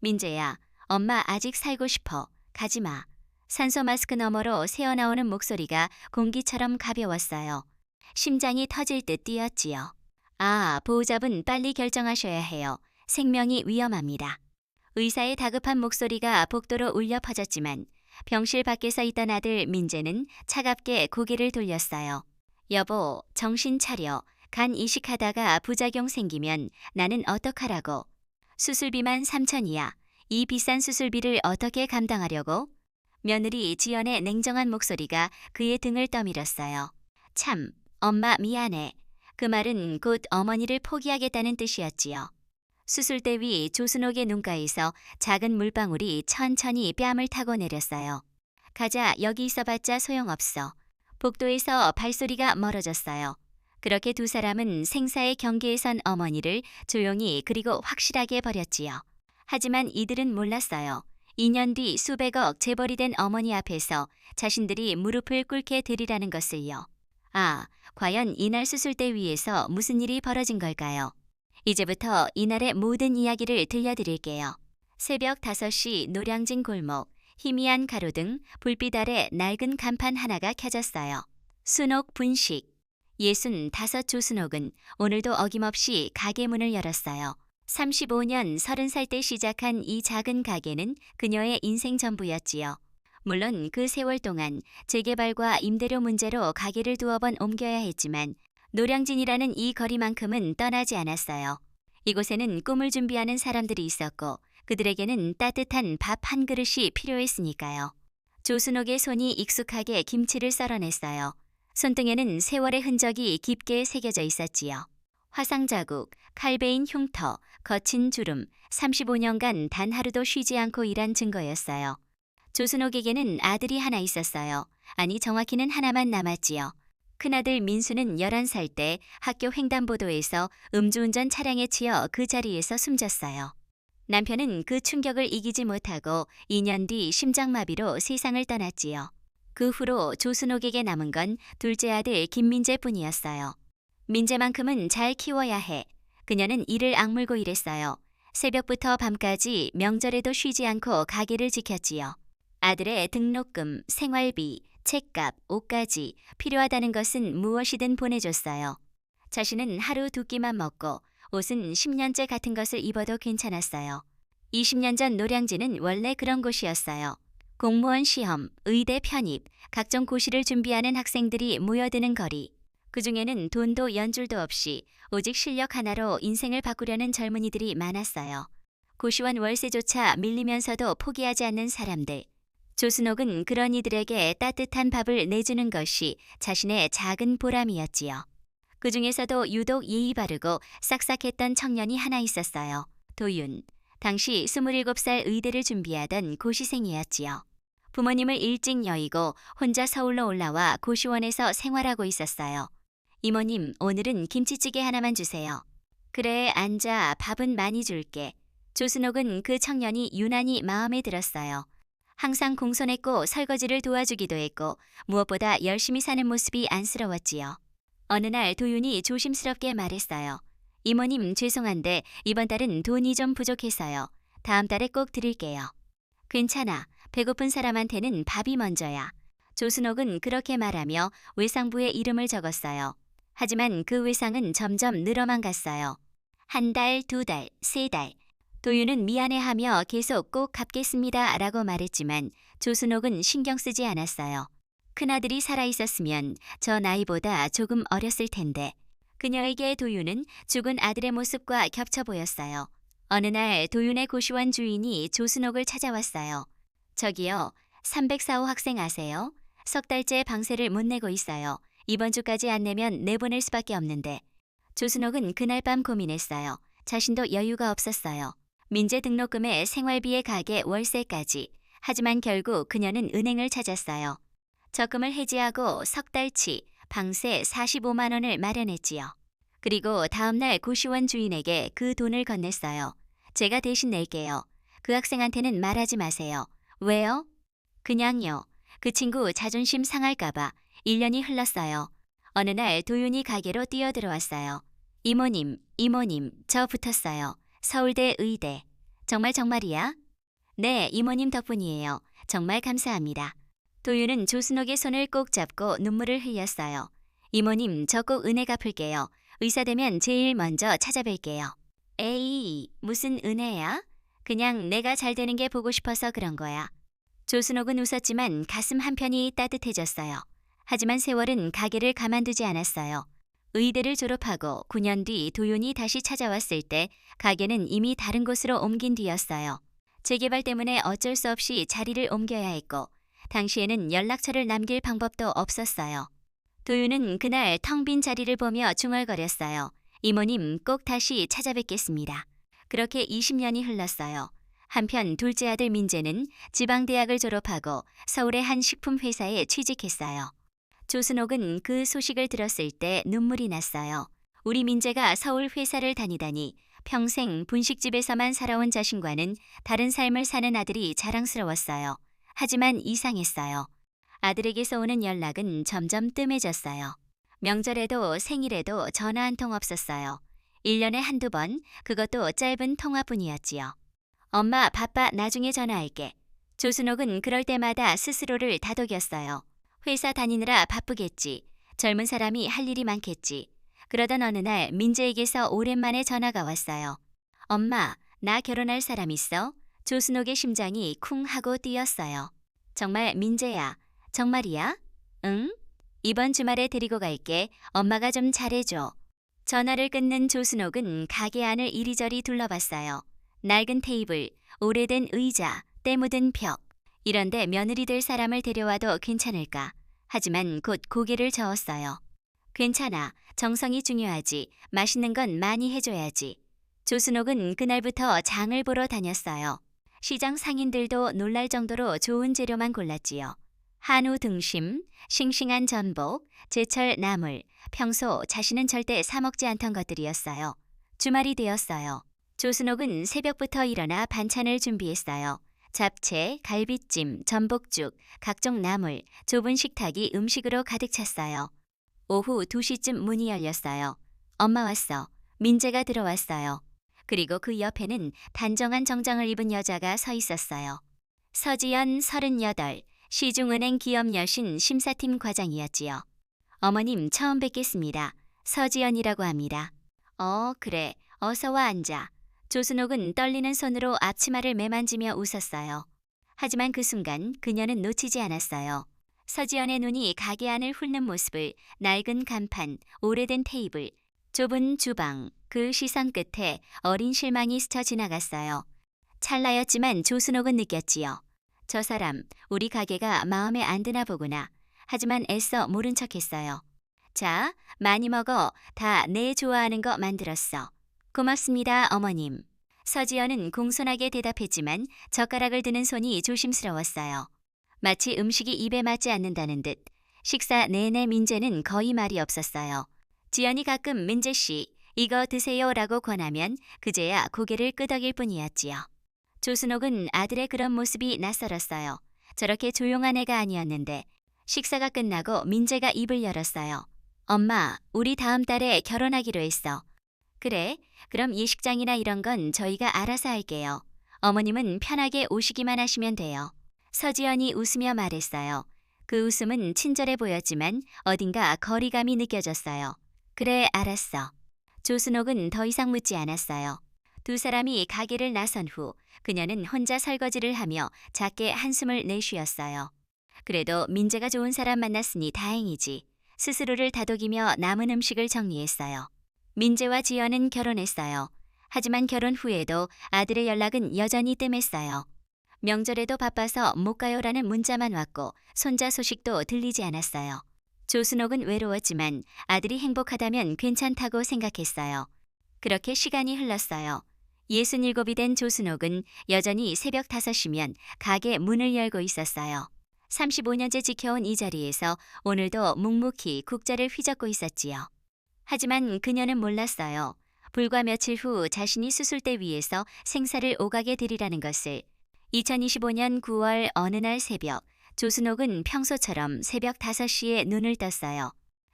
민재야, 엄마 아직 살고 싶어. 가지 마. 산소 마스크 너머로 새어나오는 목소리가 공기처럼 가벼웠어요. 심장이 터질 듯 뛰었지요. 아, 보호자분 빨리 결정하셔야 해요. 생명이 위험합니다. 의사의 다급한 목소리가 복도로 울려 퍼졌지만 병실 밖에서 있던 아들 민재는 차갑게 고개를 돌렸어요. 여보, 정신 차려. 간 이식하다가 부작용 생기면 나는 어떡하라고. 수술비만 3천이야. 이 비싼 수술비를 어떻게 감당하려고? 며느리 지연의 냉정한 목소리가 그의 등을 떠밀었어요. 참, 엄마 미안해. 그 말은 곧 어머니를 포기하겠다는 뜻이었지요. 수술대 위 조순옥의 눈가에서 작은 물방울이 천천히 뺨을 타고 내렸어요. 가자, 여기 있어봤자 소용없어. 복도에서 발소리가 멀어졌어요. 그렇게 두 사람은 생사의 경계에 선 어머니를 조용히 그리고 확실하게 버렸지요. 하지만 이들은 몰랐어요. 2년 뒤 수백억 재벌이 된 어머니 앞에서 자신들이 무릎을 꿇게 되리라는 것을요. 아, 과연 이날 수술대 위에서 무슨 일이 벌어진 걸까요? 이제부터 이날의 모든 이야기를 들려드릴게요. 새벽 5시 노량진 골목, 희미한 가로등, 불빛 아래 낡은 간판 하나가 켜졌어요. 순옥 분식. 65 조순옥은 오늘도 어김없이 가게 문을 열었어요. 35년 30살 때 시작한 이 작은 가게는 그녀의 인생 전부였지요. 물론 그 세월 동안 재개발과 임대료 문제로 가게를 두어 번 옮겨야 했지만 노량진이라는 이 거리만큼은 떠나지 않았어요. 이곳에는 꿈을 준비하는 사람들이 있었고 그들에게는 따뜻한 밥 한 그릇이 필요했으니까요. 조순옥의 손이 익숙하게 김치를 썰어냈어요. 손등에는 세월의 흔적이 깊게 새겨져 있었지요. 화상 자국, 칼 베인 흉터, 거친 주름, 35년간 단 하루도 쉬지 않고 일한 증거였어요. 조순옥에게는 아들이 하나 있었어요. 아니 정확히는 하나만 남았지요. 큰아들 민수는 11살 때 학교 횡단보도에서 음주운전 차량에 치여 그 자리에서 숨졌어요. 남편은 그 충격을 이기지 못하고 2년 뒤 심장마비로 세상을 떠났지요. 그 후로 조순옥에게 남은 건 둘째 아들 김민재뿐이었어요. 민재만큼은 잘 키워야 해. 그녀는 이를 악물고 일했어요. 새벽부터 밤까지 명절에도 쉬지 않고 가게를 지켰지요. 아들의 등록금, 생활비, 책값, 옷까지 필요하다는 것은 무엇이든 보내줬어요. 자신은 하루 두 끼만 먹고 옷은 10년째 같은 것을 입어도 괜찮았어요. 20년 전 노량진은 원래 그런 곳이었어요. 공무원 시험, 의대 편입, 각종 고시를 준비하는 학생들이 모여드는 거리. 그중에는 돈도 연줄도 없이 오직 실력 하나로 인생을 바꾸려는 젊은이들이 많았어요. 고시원 월세조차 밀리면서도 포기하지 않는 사람들. 조순옥은 그런 이들에게 따뜻한 밥을 내주는 것이 자신의 작은 보람이었지요. 그 중에서도 유독 예의 바르고 싹싹했던 청년이 하나 있었어요. 도윤. 당시 27살 의대를 준비하던 고시생이었지요. 부모님을 일찍 여의고 혼자 서울로 올라와 고시원에서 생활하고 있었어요. 이모님, 오늘은 김치찌개 하나만 주세요. 그래, 앉아. 밥은 많이 줄게. 조순옥은 그 청년이 유난히 마음에 들었어요. 항상 공손했고 설거지를 도와주기도 했고 무엇보다 열심히 사는 모습이 안쓰러웠지요. 어느 날 도윤이 조심스럽게 말했어요. 이모님 죄송한데 이번 달은 돈이 좀 부족해서요. 다음 달에 꼭 드릴게요. 괜찮아. 배고픈 사람한테는 밥이 먼저야. 조순옥은 그렇게 말하며 외상부에 이름을 적었어요. 하지만 그 외상은 점점 늘어만 갔어요. 한 달, 두 달, 세 달. 도윤은 미안해하며 계속 꼭 갚겠습니다 라고 말했지만 조순옥은 신경 쓰지 않았어요. 큰아들이 살아있었으면 저 나이보다 조금 어렸을 텐데 그녀에게 도윤은 죽은 아들의 모습과 겹쳐 보였어요. 어느 날 도윤의 고시원 주인이 조순옥을 찾아왔어요. 저기요, 304호 학생 아세요? 석 달째 방세를 못 내고 있어요. 이번 주까지 안 내면 내보낼 수밖에 없는데. 조순옥은 그날 밤 고민했어요. 자신도 여유가 없었어요. 민재 등록금에 생활비에 가게 월세까지. 하지만 결국 그녀는 은행을 찾았어요. 적금을 해지하고 석 달치 방세 45만 원을 마련했지요. 그리고 다음날 고시원 주인에게 그 돈을 건넸어요. 제가 대신 낼게요. 그 학생한테는 말하지 마세요. 왜요? 그냥요. 그 친구 자존심 상할까봐 1년이 흘렀어요. 어느 날 도윤이 가게로 뛰어들어왔어요. 이모님, 저 붙었어요. 서울대 의대. 정말이야? 네, 이모님 덕분이에요. 정말 감사합니다. 도윤은 조순옥의 손을 꼭 잡고 눈물을 흘렸어요. 이모님, 저 꼭 은혜 갚을게요. 의사 되면 제일 먼저 찾아뵐게요. 에이, 무슨 은혜야? 그냥 내가 잘 되는 게 보고 싶어서 그런 거야. 조순옥은 웃었지만 가슴 한편이 따뜻해졌어요. 하지만 세월은 가게를 가만두지 않았어요. 의대를 졸업하고 9년 뒤 도윤이 다시 찾아왔을 때 가게는 이미 다른 곳으로 옮긴 뒤였어요. 재개발 때문에 어쩔 수 없이 자리를 옮겨야 했고 당시에는 연락처를 남길 방법도 없었어요. 도윤은 그날 텅 빈 자리를 보며 중얼거렸어요. 이모님 꼭 다시 찾아뵙겠습니다. 그렇게 20년이 흘렀어요. 한편 둘째 아들 민재는 지방대학을 졸업하고 서울의 한 식품회사에 취직했어요. 조순옥은 그 소식을 들었을 때 눈물이 났어요. 우리 민재가 서울 회사를 다니다니 평생 분식집에서만 살아온 자신과는 다른 삶을 사는 아들이 자랑스러웠어요. 하지만 이상했어요. 아들에게서 오는 연락은 점점 뜸해졌어요. 명절에도 생일에도 전화 한 통 없었어요. 1년에 한두 번, 그것도 짧은 통화뿐이었지요. 엄마 바빠, 나중에 전화할게. 조순옥은 그럴 때마다 스스로를 다독였어요. 회사 다니느라 바쁘겠지. 젊은 사람이 할 일이 많겠지. 그러던 어느 날 민재에게서 오랜만에 전화가 왔어요. 엄마, 나 결혼할 사람 있어? 조순옥의 심장이 쿵 하고 뛰었어요. 정말 민재야. 정말이야? 응? 이번 주말에 데리고 갈게. 엄마가 좀 잘해줘. 전화를 끊는 조순옥은 가게 안을 이리저리 둘러봤어요. 낡은 테이블, 오래된 의자, 때 묻은 벽. 이런데 며느리 될 사람을 데려와도 괜찮을까? 하지만 곧 고개를 저었어요. 괜찮아. 정성이 중요하지. 맛있는 건 많이 해줘야지. 조순옥은 그날부터 장을 보러 다녔어요. 시장 상인들도 놀랄 정도로 좋은 재료만 골랐지요. 한우 등심, 싱싱한 전복, 제철 나물, 평소 자신은 절대 사 먹지 않던 것들이었어요. 주말이 되었어요. 조순옥은 새벽부터 일어나 반찬을 준비했어요. 잡채, 갈비찜, 전복죽, 각종 나물, 좁은 식탁이 음식으로 가득 찼어요. 오후 2시쯤 문이 열렸어요. 엄마 왔어. 민재가 들어왔어요. 그리고 그 옆에는 단정한 정장을 입은 여자가 서 있었어요. 서지연 38, 시중은행 기업 여신 심사팀 과장이었지요. 어머님 처음 뵙겠습니다. 서지연이라고 합니다. 그래. 어서 와 앉아. 조순옥은 떨리는 손으로 앞치마를 매만지며 웃었어요. 하지만 그 순간 그녀는 놓치지 않았어요. 서지연의 눈이 가게 안을 훑는 모습을 낡은 간판, 오래된 테이블, 좁은 주방, 그 시선 끝에 어린 실망이 스쳐 지나갔어요. 찰나였지만 조순옥은 느꼈지요. 저 사람, 우리 가게가 마음에 안 드나 보구나. 하지만 애써 모른 척했어요. 자, 많이 먹어. 다 내 좋아하는 거 만들었어. 고맙습니다, 어머님. 서지연은 공손하게 대답했지만 젓가락을 드는 손이 조심스러웠어요. 마치 음식이 입에 맞지 않는다는 듯 식사 내내 민재는 거의 말이 없었어요. 지연이 가끔 민재 씨, 이거 드세요라고 권하면 그제야 고개를 끄덕일 뿐이었지요. 조순옥은 아들의 그런 모습이 낯설었어요. 저렇게 조용한 애가 아니었는데 식사가 끝나고 민재가 입을 열었어요. 엄마, 우리 다음 달에 결혼하기로 했어. 그래, 그럼 예식장이나 이런 건 저희가 알아서 할게요. 어머님은 편하게 오시기만 하시면 돼요. 서지연이 웃으며 말했어요. 그 웃음은 친절해 보였지만 어딘가 거리감이 느껴졌어요. 그래, 알았어. 조순옥은 더 이상 묻지 않았어요. 두 사람이 가게를 나선 후 그녀는 혼자 설거지를 하며 작게 한숨을 내쉬었어요. 그래도 민재가 좋은 사람 만났으니 다행이지. 스스로를 다독이며 남은 음식을 정리했어요. 민재와 지연은 결혼했어요. 하지만 결혼 후에도 아들의 연락은 여전히 뜸했어요. 명절에도 바빠서 못 가요라는 문자만 왔고 손자 소식도 들리지 않았어요. 조순옥은 외로웠지만 아들이 행복하다면 괜찮다고 생각했어요. 그렇게 시간이 흘렀어요. 67이 된 조순옥은 여전히 새벽 5시면 가게 문을 열고 있었어요. 35년째 지켜온 이 자리에서 오늘도 묵묵히 국자를 휘젓고 있었지요. 하지만 그녀는 몰랐어요. 불과 며칠 후 자신이 수술대 위에서 생사를 오가게 되리라는 것을. 2025년 9월 어느 날 새벽, 조순옥은 평소처럼 새벽 5시에 눈을 떴어요.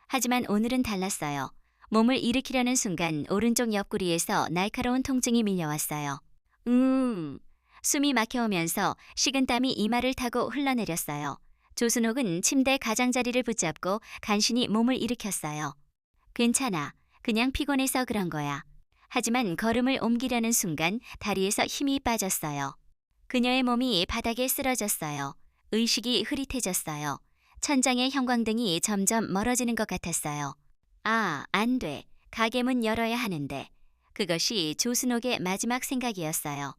하지만 오늘은 달랐어요. 몸을 일으키려는 순간 오른쪽 옆구리에서 날카로운 통증이 밀려왔어요. 숨이 막혀오면서 식은땀이 이마를 타고 흘러내렸어요. 조순옥은 침대 가장자리를 붙잡고 간신히 몸을 일으켰어요. 괜찮아. 그냥 피곤해서 그런 거야. 하지만 걸음을 옮기려는 순간 다리에서 힘이 빠졌어요. 그녀의 몸이 바닥에 쓰러졌어요. 의식이 흐릿해졌어요. 천장의 형광등이 점점 멀어지는 것 같았어요. 아, 안 돼. 가게 문 열어야 하는데. 그것이 조순옥의 마지막 생각이었어요.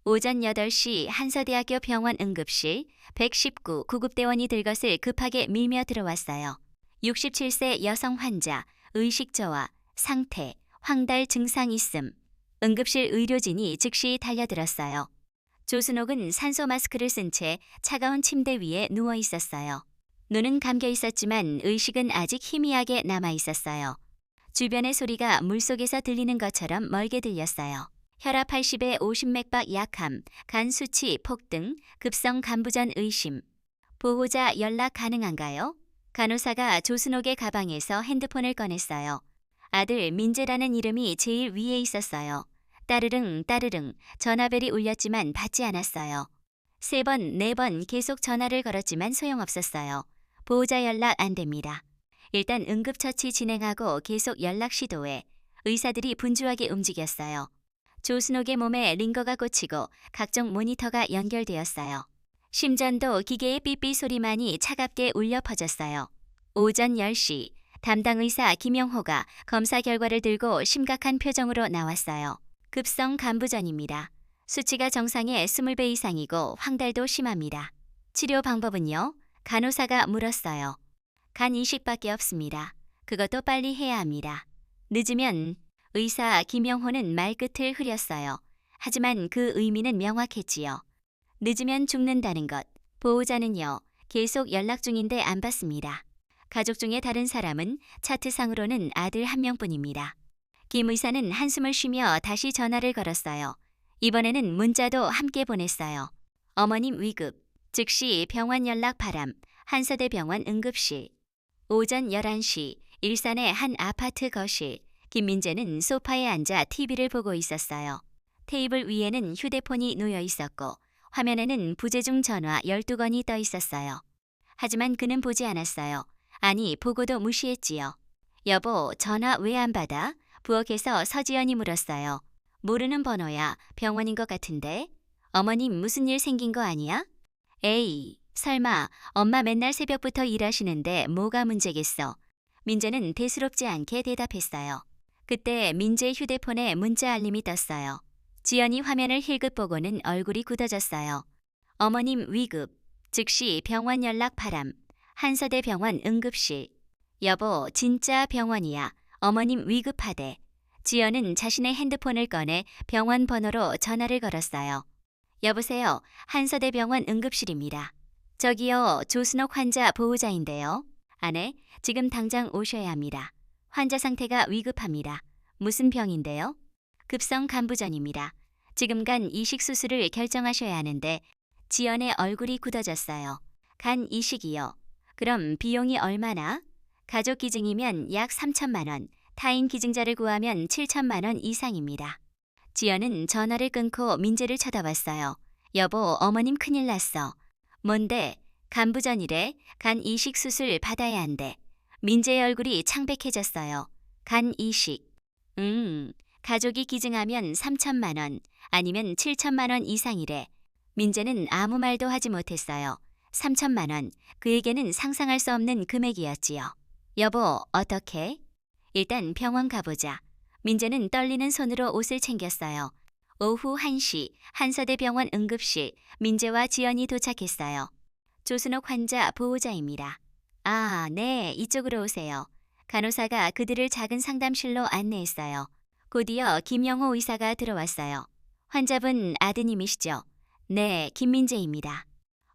오전 8시 한서대학교 병원 응급실 119 구급대원이 들것을 급하게 밀며 들어왔어요. 67세 여성 환자, 의식 저하, 상태, 황달 증상 있음. 응급실 의료진이 즉시 달려들었어요. 조순옥은 산소 마스크를 쓴 채 차가운 침대 위에 누워 있었어요. 눈은 감겨 있었지만 의식은 아직 희미하게 남아 있었어요. 주변의 소리가 물속에서 들리는 것처럼 멀게 들렸어요. 혈압 80에 50맥박 약함, 간 수치 폭등, 급성 간부전 의심. 보호자 연락 가능한가요? 간호사가 조순옥의 가방에서 핸드폰을 꺼냈어요. 아들 민재라는 이름이 제일 위에 있었어요. 따르릉 따르릉 전화벨이 울렸지만 받지 않았어요. 3번, 4번 계속 전화를 걸었지만 소용없었어요. 보호자 연락 안 됩니다. 일단 응급처치 진행하고 계속 연락 시도해. 의사들이 분주하게 움직였어요. 조순옥의 몸에 링거가 꽂히고 각종 모니터가 연결되었어요. 심전도 기계의 삐삐 소리만이 차갑게 울려 퍼졌어요. 오전 10시 담당 의사 김영호가 검사 결과를 들고 심각한 표정으로 나왔어요. 급성 간부전입니다. 수치가 정상의 20배 이상이고 황달도 심합니다. 치료 방법은요? 간호사가 물었어요. 간 이식밖에 없습니다. 그것도 빨리 해야 합니다. 늦으면 의사 김영호는 말끝을 흐렸어요. 하지만 그 의미는 명확했지요. 늦으면 죽는다는 것. 보호자는요. 계속 연락 중인데 안 받습니다. 가족 중에 다른 사람은 차트상으로는 아들 1명뿐입니다. 김 의사는 한숨을 쉬며 다시 전화를 걸었어요. 이번에는 문자도 함께 보냈어요. 어머님 위급. 즉시 병원 연락 바람. 한서대병원 응급실. 오전 11시 일산의 한 아파트 거실. 김민재는 소파에 앉아 TV를 보고 있었어요. 테이블 위에는 휴대폰이 놓여 있었고 화면에는 부재중 전화 12건이 떠 있었어요. 하지만 그는 보지 않았어요. 아니, 보고도 무시했지요. 여보, 전화 왜 안 받아? 부엌에서 서지연이 물었어요. 모르는 번호야. 병원인 것 같은데. 어머님 무슨 일 생긴 거 아니야? 에이, 설마 엄마 맨날 새벽부터 일하시는데 뭐가 문제겠어. 민재는 대수롭지 않게 대답했어요. 그때 민재 휴대폰에 문자 알림이 떴어요. 지연이 화면을 힐끗 보고는 얼굴이 굳어졌어요. 어머님 위급. 즉시 병원 연락 바람. 한서대병원 응급실. 여보, 진짜 병원이야. 어머님 위급하대. 지연은 자신의 핸드폰을 꺼내 병원 번호로 전화를 걸었어요. 여보세요. 한서대병원 응급실입니다. 저기요, 조순옥 환자 보호자인데요. 아네, 지금 당장 오셔야 합니다. 환자 상태가 위급합니다. 무슨 병인데요? 급성 간부전입니다. 지금 간 이식 수술을 결정하셔야 하는데 지연의 얼굴이 굳어졌어요. 간 이식이요. 그럼 비용이 얼마나? 가족 기증이면 약 3천만 원, 타인 기증자를 구하면 7천만 원 이상입니다. 지연은 전화를 끊고 민재를 쳐다봤어요. 여보, 어머님 큰일 났어. 뭔데? 간부전이래. 간 이식 수술 받아야 한대. 민재의 얼굴이 창백해졌어요. 간 이식. 가족이 기증하면 3천만 원, 아니면 7천만 원 이상이래. 민재는 아무 말도 하지 못했어요. 3천만 원, 그에게는 상상할 수 없는 금액이었지요. 여보, 어떻게? 일단 병원 가보자. 민재는 떨리는 손으로 옷을 챙겼어요. 오후 1시 한서대병원 응급실 민재와 지연이 도착했어요. 조순옥 환자 보호자입니다. 아, 네, 이쪽으로 오세요. 간호사가 그들을 작은 상담실로 안내했어요. 곧이어 김영호 의사가 들어왔어요. 환자분 아드님이시죠? 네, 김민재입니다.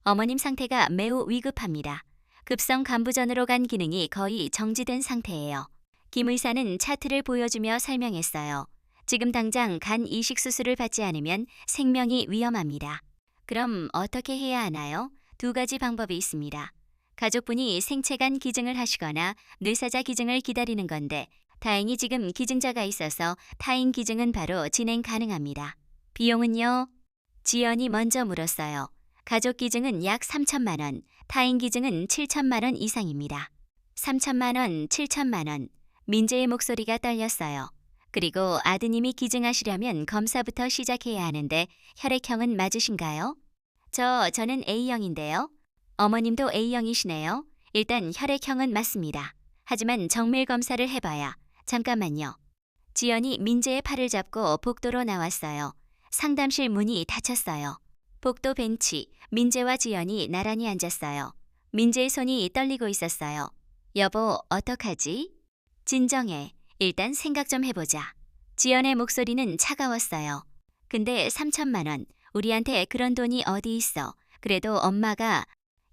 어머님 상태가 매우 위급합니다. 급성 간부전으로 간 기능이 거의 정지된 상태예요. 김 의사는 차트를 보여주며 설명했어요. 지금 당장 간 이식 수술을 받지 않으면 생명이 위험합니다. 그럼 어떻게 해야 하나요? 2가지 방법이 있습니다. 가족분이 생체간 기증을 하시거나 뇌사자 기증을 기다리는 건데 다행히 지금 기증자가 있어서 타인 기증은 바로 진행 가능합니다. 비용은요? 지연이 먼저 물었어요. 가족 기증은 약 3천만 원, 타인 기증은 7천만 원 이상입니다. 3천만 원, 7천만 원. 민재의 목소리가 떨렸어요. 그리고 아드님이 기증하시려면 검사부터 시작해야 하는데 혈액형은 맞으신가요? 저는 A형인데요. 어머님도 A형이시네요. 일단 혈액형은 맞습니다. 하지만 정밀 검사를 해봐야. 잠깐만요. 지연이 민재의 팔을 잡고 복도로 나왔어요. 상담실 문이 닫혔어요. 복도 벤치, 민재와 지연이 나란히 앉았어요. 민재의 손이 떨리고 있었어요. 여보, 어떡하지? 진정해. 일단 생각 좀 해보자. 지연의 목소리는 차가웠어요. 근데 3천만 원, 우리한테 그런 돈이 어디 있어. 그래도 엄마가...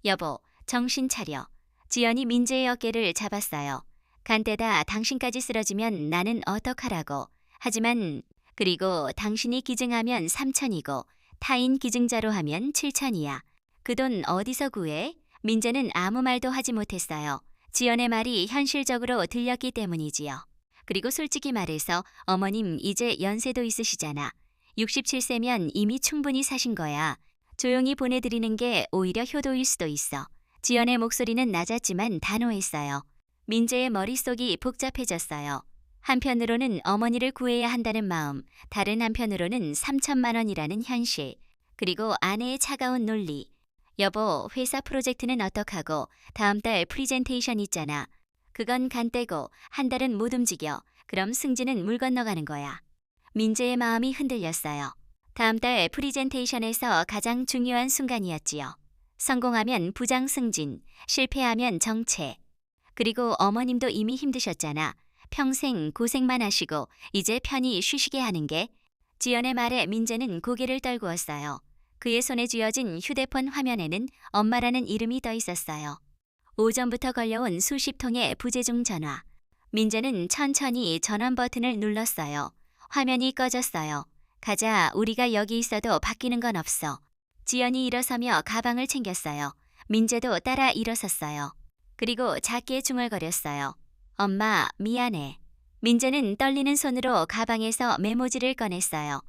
여보, 정신 차려. 지연이 민재의 어깨를 잡았어요. 간대다 당신까지 쓰러지면 나는 어떡하라고. 하지만 그리고 당신이 기증하면 3천이고 타인 기증자로 하면 7천이야. 그 돈 어디서 구해? 민재는 아무 말도 하지 못했어요. 지연의 말이 현실적으로 들렸기 때문이지요. 그리고 솔직히 말해서 어머님 이제 연세도 있으시잖아. 67세면 이미 충분히 사신 거야. 조용히 보내드리는 게 오히려 효도일 수도 있어. 지연의 목소리는 낮았지만 단호했어요. 민재의 머릿속이 복잡해졌어요. 한편으로는 어머니를 구해야 한다는 마음, 다른 한편으로는 3천만 원이라는 현실, 그리고 아내의 차가운 논리. 여보, 회사 프로젝트는 어떡하고 다음 달 프리젠테이션 있잖아. 그건 간떼고 한 달은 못 움직여. 그럼 승진은 물 건너가는 거야. 민재의 마음이 흔들렸어요. 다음 달 프리젠테이션에서 가장 중요한 순간이었지요. 성공하면 부장 승진, 실패하면 정체. 그리고 어머님도 이미 힘드셨잖아. 평생 고생만 하시고 이제 편히 쉬시게 하는 게. 지연의 말에 민재는 고개를 떨구었어요. 그의 손에 쥐어진 휴대폰 화면에는 엄마라는 이름이 떠 있었어요. 오전부터 걸려온 수십 통의 부재중 전화. 민재는 천천히 전원 버튼을 눌렀어요. 화면이 꺼졌어요. 가자, 우리가 여기 있어도 바뀌는 건 없어. 지연이 일어서며 가방을 챙겼어요. 민재도 따라 일어섰어요. 그리고 작게 중얼거렸어요. 엄마, 미안해. 민재는 떨리는 손으로 가방에서 메모지를 꺼냈어요.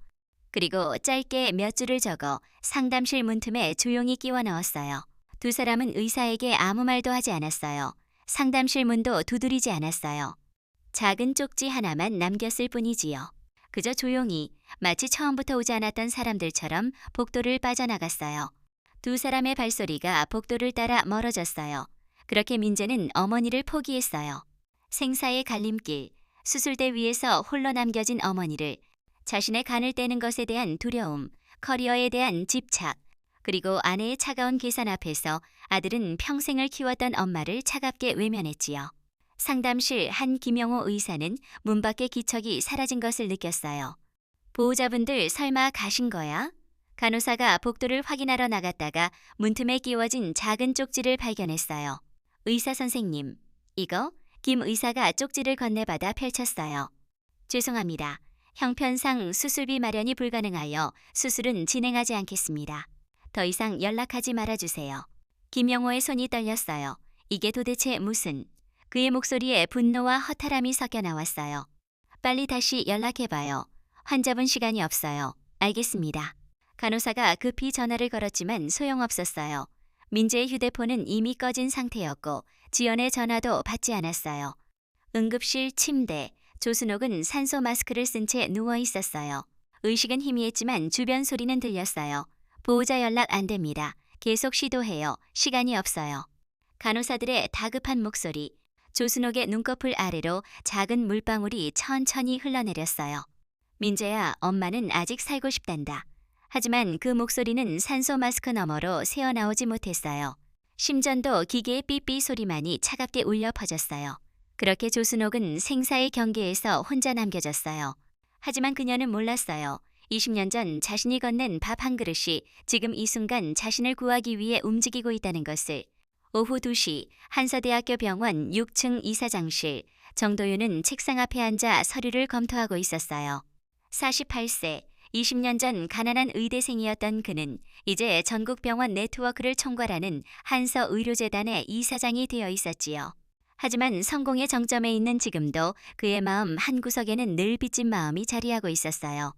그리고 짧게 몇 줄을 적어 상담실 문틈에 조용히 끼워 넣었어요. 두 사람은 의사에게 아무 말도 하지 않았어요. 상담실 문도 두드리지 않았어요. 작은 쪽지 하나만 남겼을 뿐이지요. 그저 조용히 마치 처음부터 오지 않았던 사람들처럼 복도를 빠져나갔어요. 두 사람의 발소리가 복도를 따라 멀어졌어요. 그렇게 민재는 어머니를 포기했어요. 생사의 갈림길, 수술대 위에서 홀로 남겨진 어머니를, 자신의 간을 떼는 것에 대한 두려움, 커리어에 대한 집착, 그리고 아내의 차가운 계산 앞에서 아들은 평생을 키웠던 엄마를 차갑게 외면했지요. 상담실 한 김영호 의사는 문 밖의 기척이 사라진 것을 느꼈어요. 보호자분들 설마 가신 거야? 간호사가 복도를 확인하러 나갔다가 문틈에 끼워진 작은 쪽지를 발견했어요. 의사 선생님, 이거? 김 의사가 쪽지를 건네받아 펼쳤어요. 죄송합니다. 형편상 수술비 마련이 불가능하여 수술은 진행하지 않겠습니다. 더 이상 연락하지 말아주세요. 김영호의 손이 떨렸어요. 이게 도대체 무슨... 그의 목소리에 분노와 허탈함이 섞여 나왔어요. 빨리 다시 연락해봐요. 환자분 시간이 없어요. 알겠습니다. 간호사가 급히 전화를 걸었지만 소용없었어요. 민재의 휴대폰은 이미 꺼진 상태였고 지연의 전화도 받지 않았어요. 응급실 침대, 조순옥은 산소 마스크를 쓴 채 누워 있었어요. 의식은 희미했지만 주변 소리는 들렸어요. 보호자 연락 안 됩니다. 계속 시도해요. 시간이 없어요. 간호사들의 다급한 목소리, 조순옥의 눈꺼풀 아래로 작은 물방울이 천천히 흘러내렸어요. 민재야, 엄마는 아직 살고 싶단다. 하지만 그 목소리는 산소 마스크 너머로 새어나오지 못했어요. 심전도 기계의 삐삐 소리만이 차갑게 울려 퍼졌어요. 그렇게 조순옥은 생사의 경계에서 혼자 남겨졌어요. 하지만 그녀는 몰랐어요. 20년 전 자신이 건넨 밥 한 그릇이 지금 이 순간 자신을 구하기 위해 움직이고 있다는 것을. 오후 2시 한서대학교 병원 6층 이사장실. 정도윤은 책상 앞에 앉아 서류를 검토하고 있었어요. 48세, 20년 전 가난한 의대생이었던 그는 이제 전국병원 네트워크를 총괄하는 한서의료재단의 이사장이 되어 있었지요. 하지만 성공의 정점에 있는 지금도 그의 마음 한구석에는 늘 빚진 마음이 자리하고 있었어요.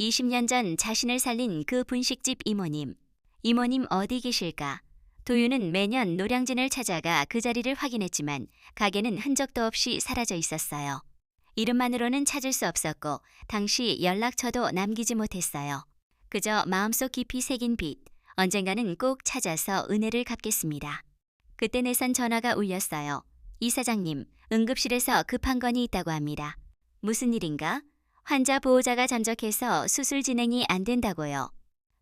20년 전 자신을 살린 그 분식집 이모님. 이모님 어디 계실까? 도윤은 매년 노량진을 찾아가 그 자리를 확인했지만 가게는 흔적도 없이 사라져 있었어요. 이름만으로는 찾을 수 없었고 당시 연락처도 남기지 못했어요. 그저 마음속 깊이 새긴 빚, 언젠가는 꼭 찾아서 은혜를 갚겠습니다. 그때 내선 전화가 울렸어요. 이 사장님, 응급실에서 급한 건이 있다고 합니다. 무슨 일인가? 환자 보호자가 잠적해서 수술 진행이 안 된다고요.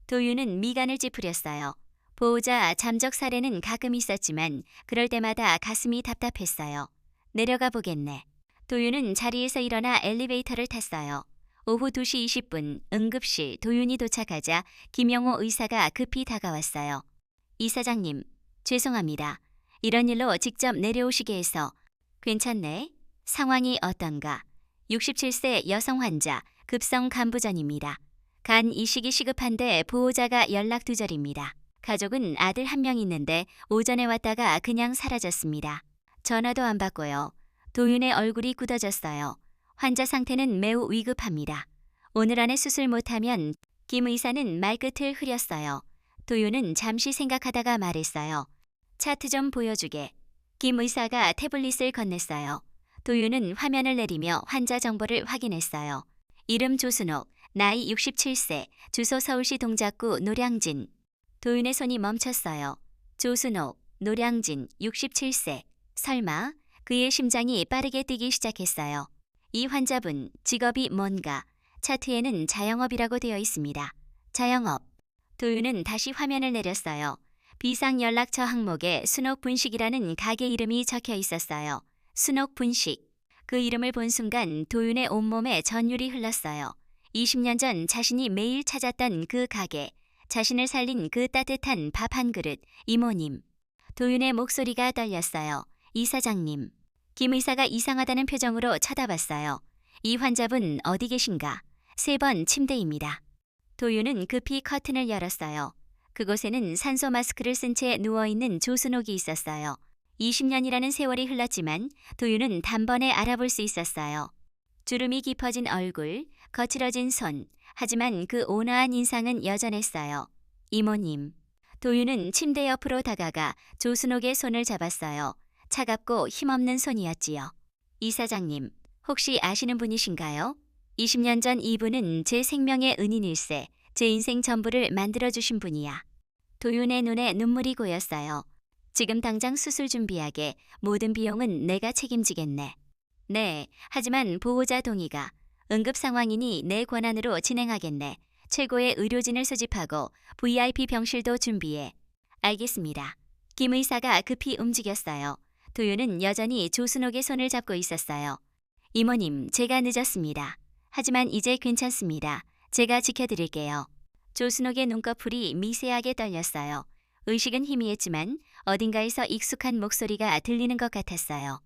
도윤은 미간을 찌푸렸어요. 보호자 잠적 사례는 가끔 있었지만 그럴 때마다 가슴이 답답했어요. 내려가 보겠네. 도윤은 자리에서 일어나 엘리베이터를 탔어요. 오후 2시 20분 응급실 도윤이 도착하자 김영호 의사가 급히 다가왔어요. 이 사장님, 죄송합니다. 이런 일로 직접 내려오시게 해서. 괜찮네. 상황이 어떤가? 67세 여성 환자, 급성 간부전입니다. 간 이식이 시급한데 보호자가 연락 두절입니다. 가족은 아들 한 명 있는데 오전에 왔다가 그냥 사라졌습니다. 전화도 안 받고요. 도윤의 얼굴이 굳어졌어요. 환자 상태는 매우 위급합니다. 오늘 안에 수술 못하면 김 의사는 말끝을 흐렸어요. 도윤은 잠시 생각하다가 말했어요. 차트 좀 보여주게. 김 의사가 태블릿을 건넸어요. 도윤은 화면을 내리며 환자 정보를 확인했어요. 이름 조순옥, 나이 67세, 주소 서울시 동작구 노량진. 도윤의 손이 멈췄어요. 조순옥, 노량진, 67세. 설마? 그의 심장이 빠르게 뛰기 시작했어요. 이 환자분, 직업이 뭔가? 차트에는 자영업이라고 되어 있습니다. 자영업. 도윤은 다시 화면을 내렸어요. 비상연락처 항목에 순옥분식이라는 가게 이름이 적혀 있었어요. 순옥분식. 그 이름을 본 순간 도윤의 온몸에 전율이 흘렀어요. 20년 전 자신이 매일 찾았던 그 가게, 자신을 살린 그 따뜻한 밥 한 그릇, 이모님. 도윤의 목소리가 떨렸어요. 이 사장님. 김 의사가 이상하다는 표정으로 쳐다봤어요. 이 환자분 어디 계신가? 3번 침대입니다. 도윤은 급히 커튼을 열었어요. 그곳에는 산소 마스크를 쓴 채 누워있는 조순옥이 있었어요. 20년이라는 세월이 흘렀지만 도윤은 단번에 알아볼 수 있었어요. 주름이 깊어진 얼굴, 거칠어진 손, 하지만 그 온화한 인상은 여전했어요. 이모님. 도윤은 침대 옆으로 다가가 조순옥의 손을 잡았어요. 차갑고 힘없는 손이었지요. 이 사장님, 혹시 아시는 분이신가요? 20년 전 이분은 제 생명의 은인일세, 제 인생 전부를 만들어주신 분이야. 도윤의 눈에 눈물이 고였어요. 지금 당장 수술 준비하게. 모든 비용은 내가 책임지겠네. 네, 하지만 보호자 동의가. 응급 상황이니 내 권한으로 진행하겠네. 최고의 의료진을 소집하고 VIP 병실도 준비해. 알겠습니다. 김 의사가 급히 움직였어요. 도윤은 여전히 조순옥의 손을 잡고 있었어요. 이모님, 제가 늦었습니다. 하지만 이제 괜찮습니다. 제가 지켜드릴게요. 조순옥의 눈꺼풀이 미세하게 떨렸어요. 의식은 희미했지만 어딘가에서 익숙한 목소리가 들리는 것 같았어요.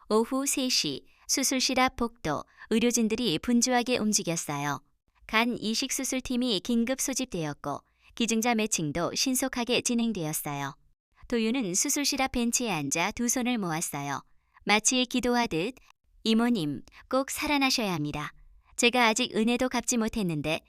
오후 3시 수술실 앞 복도, 의료진들이 분주하게 움직였어요. 간 이식 수술팀이 긴급 소집되었고 기증자 매칭도 신속하게 진행되었어요. 도윤은 수술실 앞 벤치에 앉아 두 손을 모았어요. 마치 기도하듯 이모님, 꼭 살아나셔야 합니다. 제가 아직 은혜도 갚지 못했는데.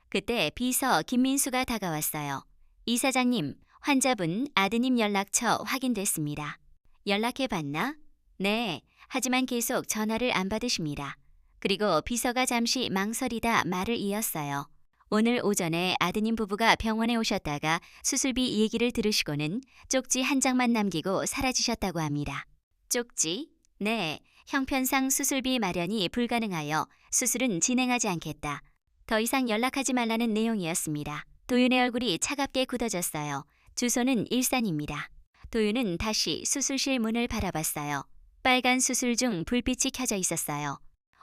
그때 비서 김민수가 다가왔어요. 이 사장님, 환자분 아드님 연락처 확인됐습니다. 연락해봤나? 네, 하지만 계속 전화를 안 받으십니다. 그리고 비서가 잠시 망설이다 말을 이었어요. 오늘 오전에 아드님 부부가 병원에 오셨다가 수술비 얘기를 들으시고는 쪽지 한 장만 남기고 사라지셨다고 합니다. 쪽지? 네, 형편상 수술비 마련이 불가능하여 수술은 진행하지 않겠다. 더 이상 연락하지 말라는 내용이었습니다. 도윤의 얼굴이 차갑게 굳어졌어요. 주소는 일산입니다. 도윤은 다시 수술실 문을 바라봤어요. 빨간 수술 중 불빛이 켜져 있었어요.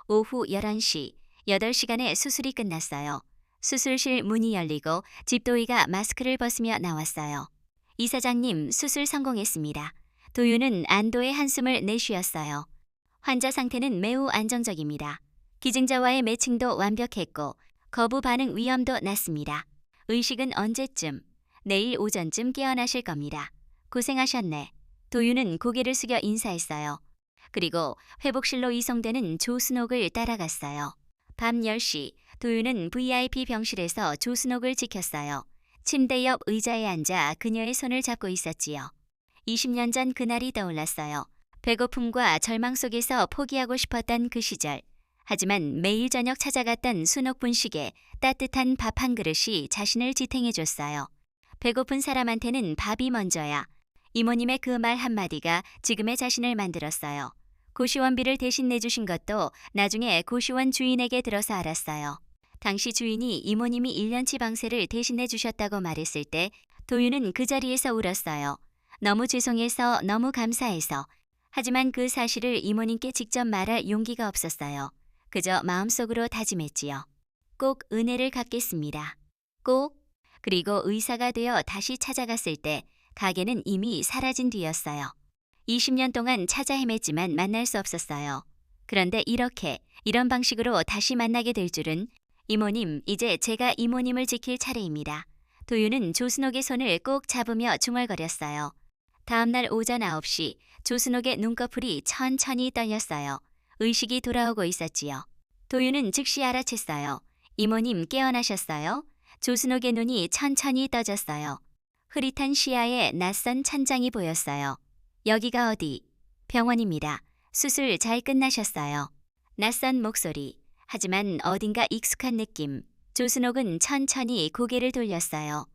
오후 11시, 8시간의 수술이 끝났어요. 수술실 문이 열리고 집도의가 마스크를 벗으며 나왔어요. 이 사장님, 수술 성공했습니다. 도윤은 안도의 한숨을 내쉬었어요. 환자 상태는 매우 안정적입니다. 기증자와의 매칭도 완벽했고 거부 반응 위험도 낮습니다. 의식은 언제쯤? 내일 오전쯤 깨어나실 겁니다. 고생하셨네. 도윤은 고개를 숙여 인사했어요. 그리고 회복실로 이송되는 조순옥을 따라갔어요. 밤 10시, 도윤은 VIP 병실에서 조순옥을 지켰어요. 침대 옆 의자에 앉아 그녀의 손을 잡고 있었지요. 20년 전 그날이 떠올랐어요. 배고픔과 절망 속에서 포기하고 싶었던 그 시절. 하지만 매일 저녁 찾아갔던 순옥 분식에 따뜻한 밥 한 그릇이 자신을 지탱해줬어요. 배고픈 사람한테는 밥이 먼저야. 이모님의 그 말 한마디가 지금의 자신을 만들었어요. 고시원비를 대신 내주신 것도 나중에 고시원 주인에게 들어서 알았어요. 당시 주인이 이모님이 1년치 방세를 대신해 주셨다고 말했을 때 도윤은 그 자리에서 울었어요. 너무 죄송해서 너무 감사해서. 하지만 그 사실을 이모님께 직접 말할 용기가 없었어요. 그저 마음속으로 다짐했지요. 꼭 은혜를 갚겠습니다. 꼭. 그리고 의사가 되어 다시 찾아갔을 때 가게는 이미 사라진 뒤였어요. 20년 동안 찾아 헤맸지만 만날 수 없었어요. 그런데 이런 방식으로 다시 만나게 될 줄은. 이모님, 이제 제가 이모님을 지킬 차례입니다. 도윤은 조순옥의 손을 꼭 잡으며 중얼거렸어요. 다음날 오전 9시 조순옥의 눈꺼풀이 천천히 떨렸어요. 의식이 돌아오고 있었지요. 도윤은 즉시 알아챘어요. 이모님 깨어나셨어요? 조순옥의 눈이 천천히 떠졌어요. 흐릿한 시야에 낯선 천장이 보였어요. 여기가 어디? 병원입니다. 수술 잘 끝나셨어요. 낯선 목소리. 하지만 어딘가 익숙한 느낌. 조순옥은 천천히 고개를 돌렸어요.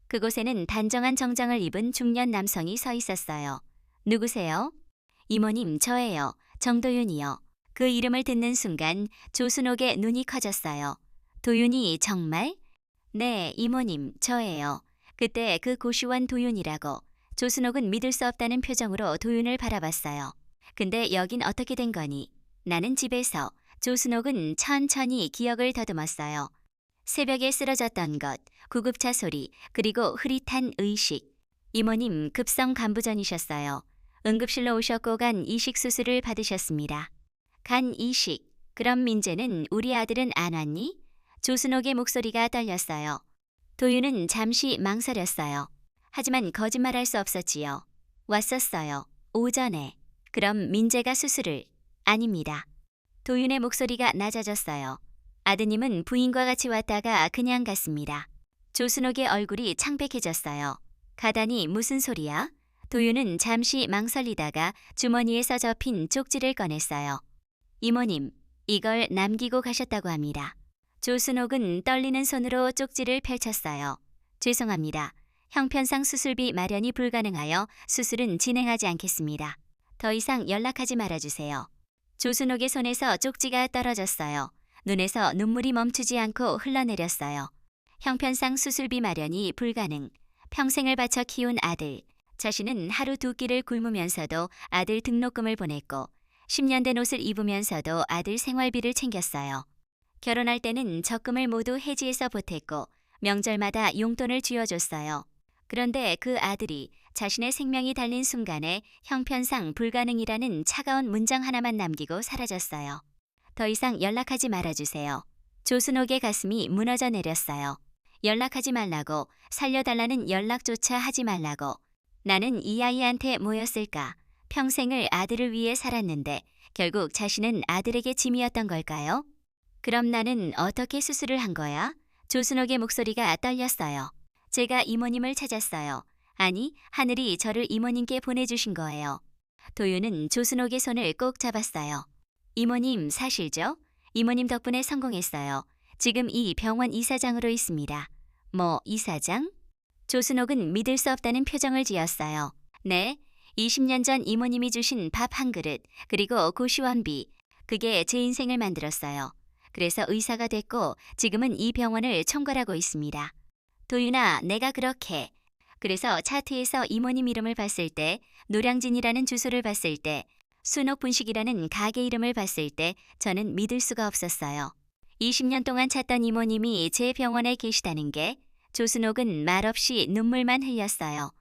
그곳에는 단정한 정장을 입은 중년 남성이 서 있었어요. 누구세요? 이모님, 저예요. 정도윤이요. 그 이름을 듣는 순간 조순옥의 눈이 커졌어요. 도윤이 정말? 네, 이모님, 저예요. 그때 그 고시원 도윤이라고. 조순옥은 믿을 수 없다는 표정으로 도윤을 바라봤어요. 근데 여긴 어떻게 된 거니? 나는 집에서. 조순옥은 천천히 기억을 더듬었어요. 새벽에 쓰러졌던 것, 구급차 소리, 그리고 흐릿한 의식. 이모님 급성 간부전이셨어요. 응급실로 오셨고 간 이식 수술을 받으셨습니다. 간 이식. 그럼 민재는 우리 아들은 안 왔니? 조순옥의 목소리가 떨렸어요. 도윤은 잠시 망설였어요. 하지만 거짓말할 수 없었지요. 왔었어요. 오전에. 그럼 민재가 수술을. 아닙니다. 도윤의 목소리가 낮아졌어요. 아드님은 부인과 같이 왔다가 그냥 갔습니다. 조순옥의 얼굴이 창백해졌어요. 가다니 무슨 소리야? 도윤은 잠시 망설이다가 주머니에서 접힌 쪽지를 꺼냈어요. 이모님, 이걸 남기고 가셨다고 합니다. 조순옥은 떨리는 손으로 쪽지를 펼쳤어요. 죄송합니다. 형편상 수술비 마련이 불가능하여 수술은 진행하지 않겠습니다. 더 이상 연락하지 말아주세요. 조순옥의 손에서 쪽지가 떨어졌어요. 눈에서 눈물이 멈추지 않고 흘러내렸어요. 형편상 수술비 마련이 불가능. 평생을 바쳐 키운 아들. 자신은 하루 두 끼를 굶으면서도 아들 등록금을 보냈고 10년 된 옷을 입으면서도 아들 생활비를 챙겼어요. 결혼할 때는 적금을 모두 해지해서 보탰고 명절마다 용돈을 쥐어줬어요. 그런데 그 아들이 자신의 생명이 달린 순간에 형편상 불가능이라는 차가운 문장 하나만 남기고 사라졌어요. 더 이상 연락하지 말아주세요. 조순옥의 가슴이 무너져 내렸어요. 연락하지 말라고, 살려달라는 연락조차 하지 말라고. 나는 이 아이한테 뭐였을까? 평생을 아들을 위해 살았는데 결국 자신은 아들에게 짐이었던 걸까요? 그럼 나는 어떻게 수술을 한 거야? 조순옥의 목소리가 떨렸어요. 제가 이모님을 찾았어요. 아니, 하늘이 저를 이모님께 보내주신 거예요. 도윤은 조순옥의 손을 꼭 잡았어요. 이모님 사실죠? 이모님 덕분에 성공했어요. 지금 이 병원 이사장으로 있습니다. 뭐 이사장? 조순옥은 믿을 수 없다는 표정을 지었어요. 네, 20년 전 이모님이 주신 밥 한 그릇, 그리고 고시원비. 그게 제 인생을 만들었어요. 그래서 의사가 됐고 지금은 이 병원을 총괄하고 있습니다. 도윤아, 내가 그렇게. 그래서 차트에서 이모님 이름을 봤을 때, 노량진이라는 주소를 봤을 때, 순옥 분식이라는 가게 이름을 봤을 때 저는 믿을 수가 없었어요. 20년 동안 찾던 이모님이 제 병원에 계시다는 게. 조순옥은 말없이 눈물만 흘렸어요.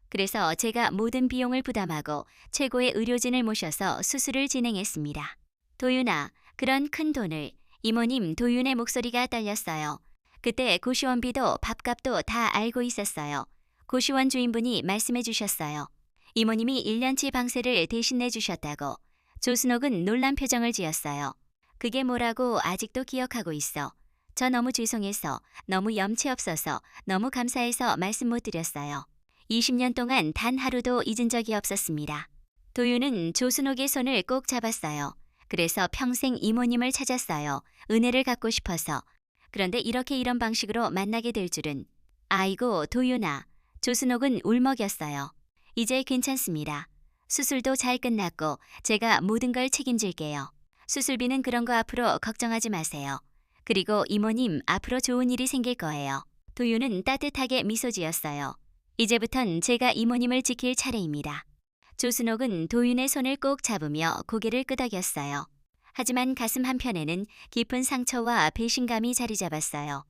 그래서 제가 모든 비용을 부담하고 최고의 의료진을 모셔서 수술을 진행했습니다. 도윤아, 그런 큰 돈을. 이모님, 도윤의 목소리가 떨렸어요. 그때 고시원비도 밥값도 다 알고 있었어요. 고시원 주인분이 말씀해 주셨어요. 이모님이 1년치 방세를 대신 내주셨다고. 조순옥은 놀란 표정을 지었어요. 그게 뭐라고 아직도 기억하고 있어. 저 너무 죄송해서, 너무 염치 없어서, 너무 감사해서 말씀 못 드렸어요. 20년 동안 단 하루도 잊은 적이 없었습니다. 도윤은 조순옥의 손을 꼭 잡았어요. 그래서 평생 이모님을 찾았어요. 은혜를 갚고 싶어서. 그런데 이렇게 이런 방식으로 만나게 될 줄은. 아이고, 도윤아. 조순옥은 울먹였어요. 이제 괜찮습니다. 수술도 잘 끝났고 제가 모든 걸 책임질게요. 수술비는 그런 거 앞으로 걱정하지 마세요. 그리고 이모님 앞으로 좋은 일이 생길 거예요. 도윤은 따뜻하게 미소 지었어요. 이제부턴 제가 이모님을 지킬 차례입니다. 조순옥은 도윤의 손을 꼭 잡으며 고개를 끄덕였어요. 하지만 가슴 한편에는 깊은 상처와 배신감이 자리 잡았어요.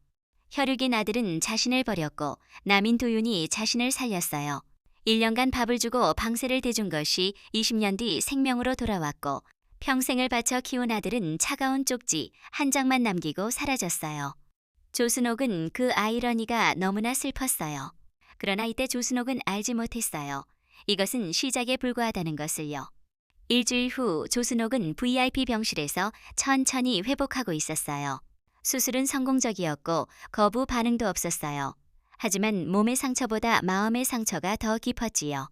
혈육인 아들은 자신을 버렸고 남인 도윤이 자신을 살렸어요. 1년간 밥을 주고 방세를 대준 것이 20년 뒤 생명으로 돌아왔고 평생을 바쳐 키운 아들은 차가운 쪽지 한 장만 남기고 사라졌어요. 조순옥은 그 아이러니가 너무나 슬펐어요. 그러나 이때 조순옥은 알지 못했어요. 이것은 시작에 불과하다는 것을요. 일주일 후 조순옥은 VIP 병실에서 천천히 회복하고 있었어요. 수술은 성공적이었고 거부 반응도 없었어요. 하지만 몸의 상처보다 마음의 상처가 더 깊었지요.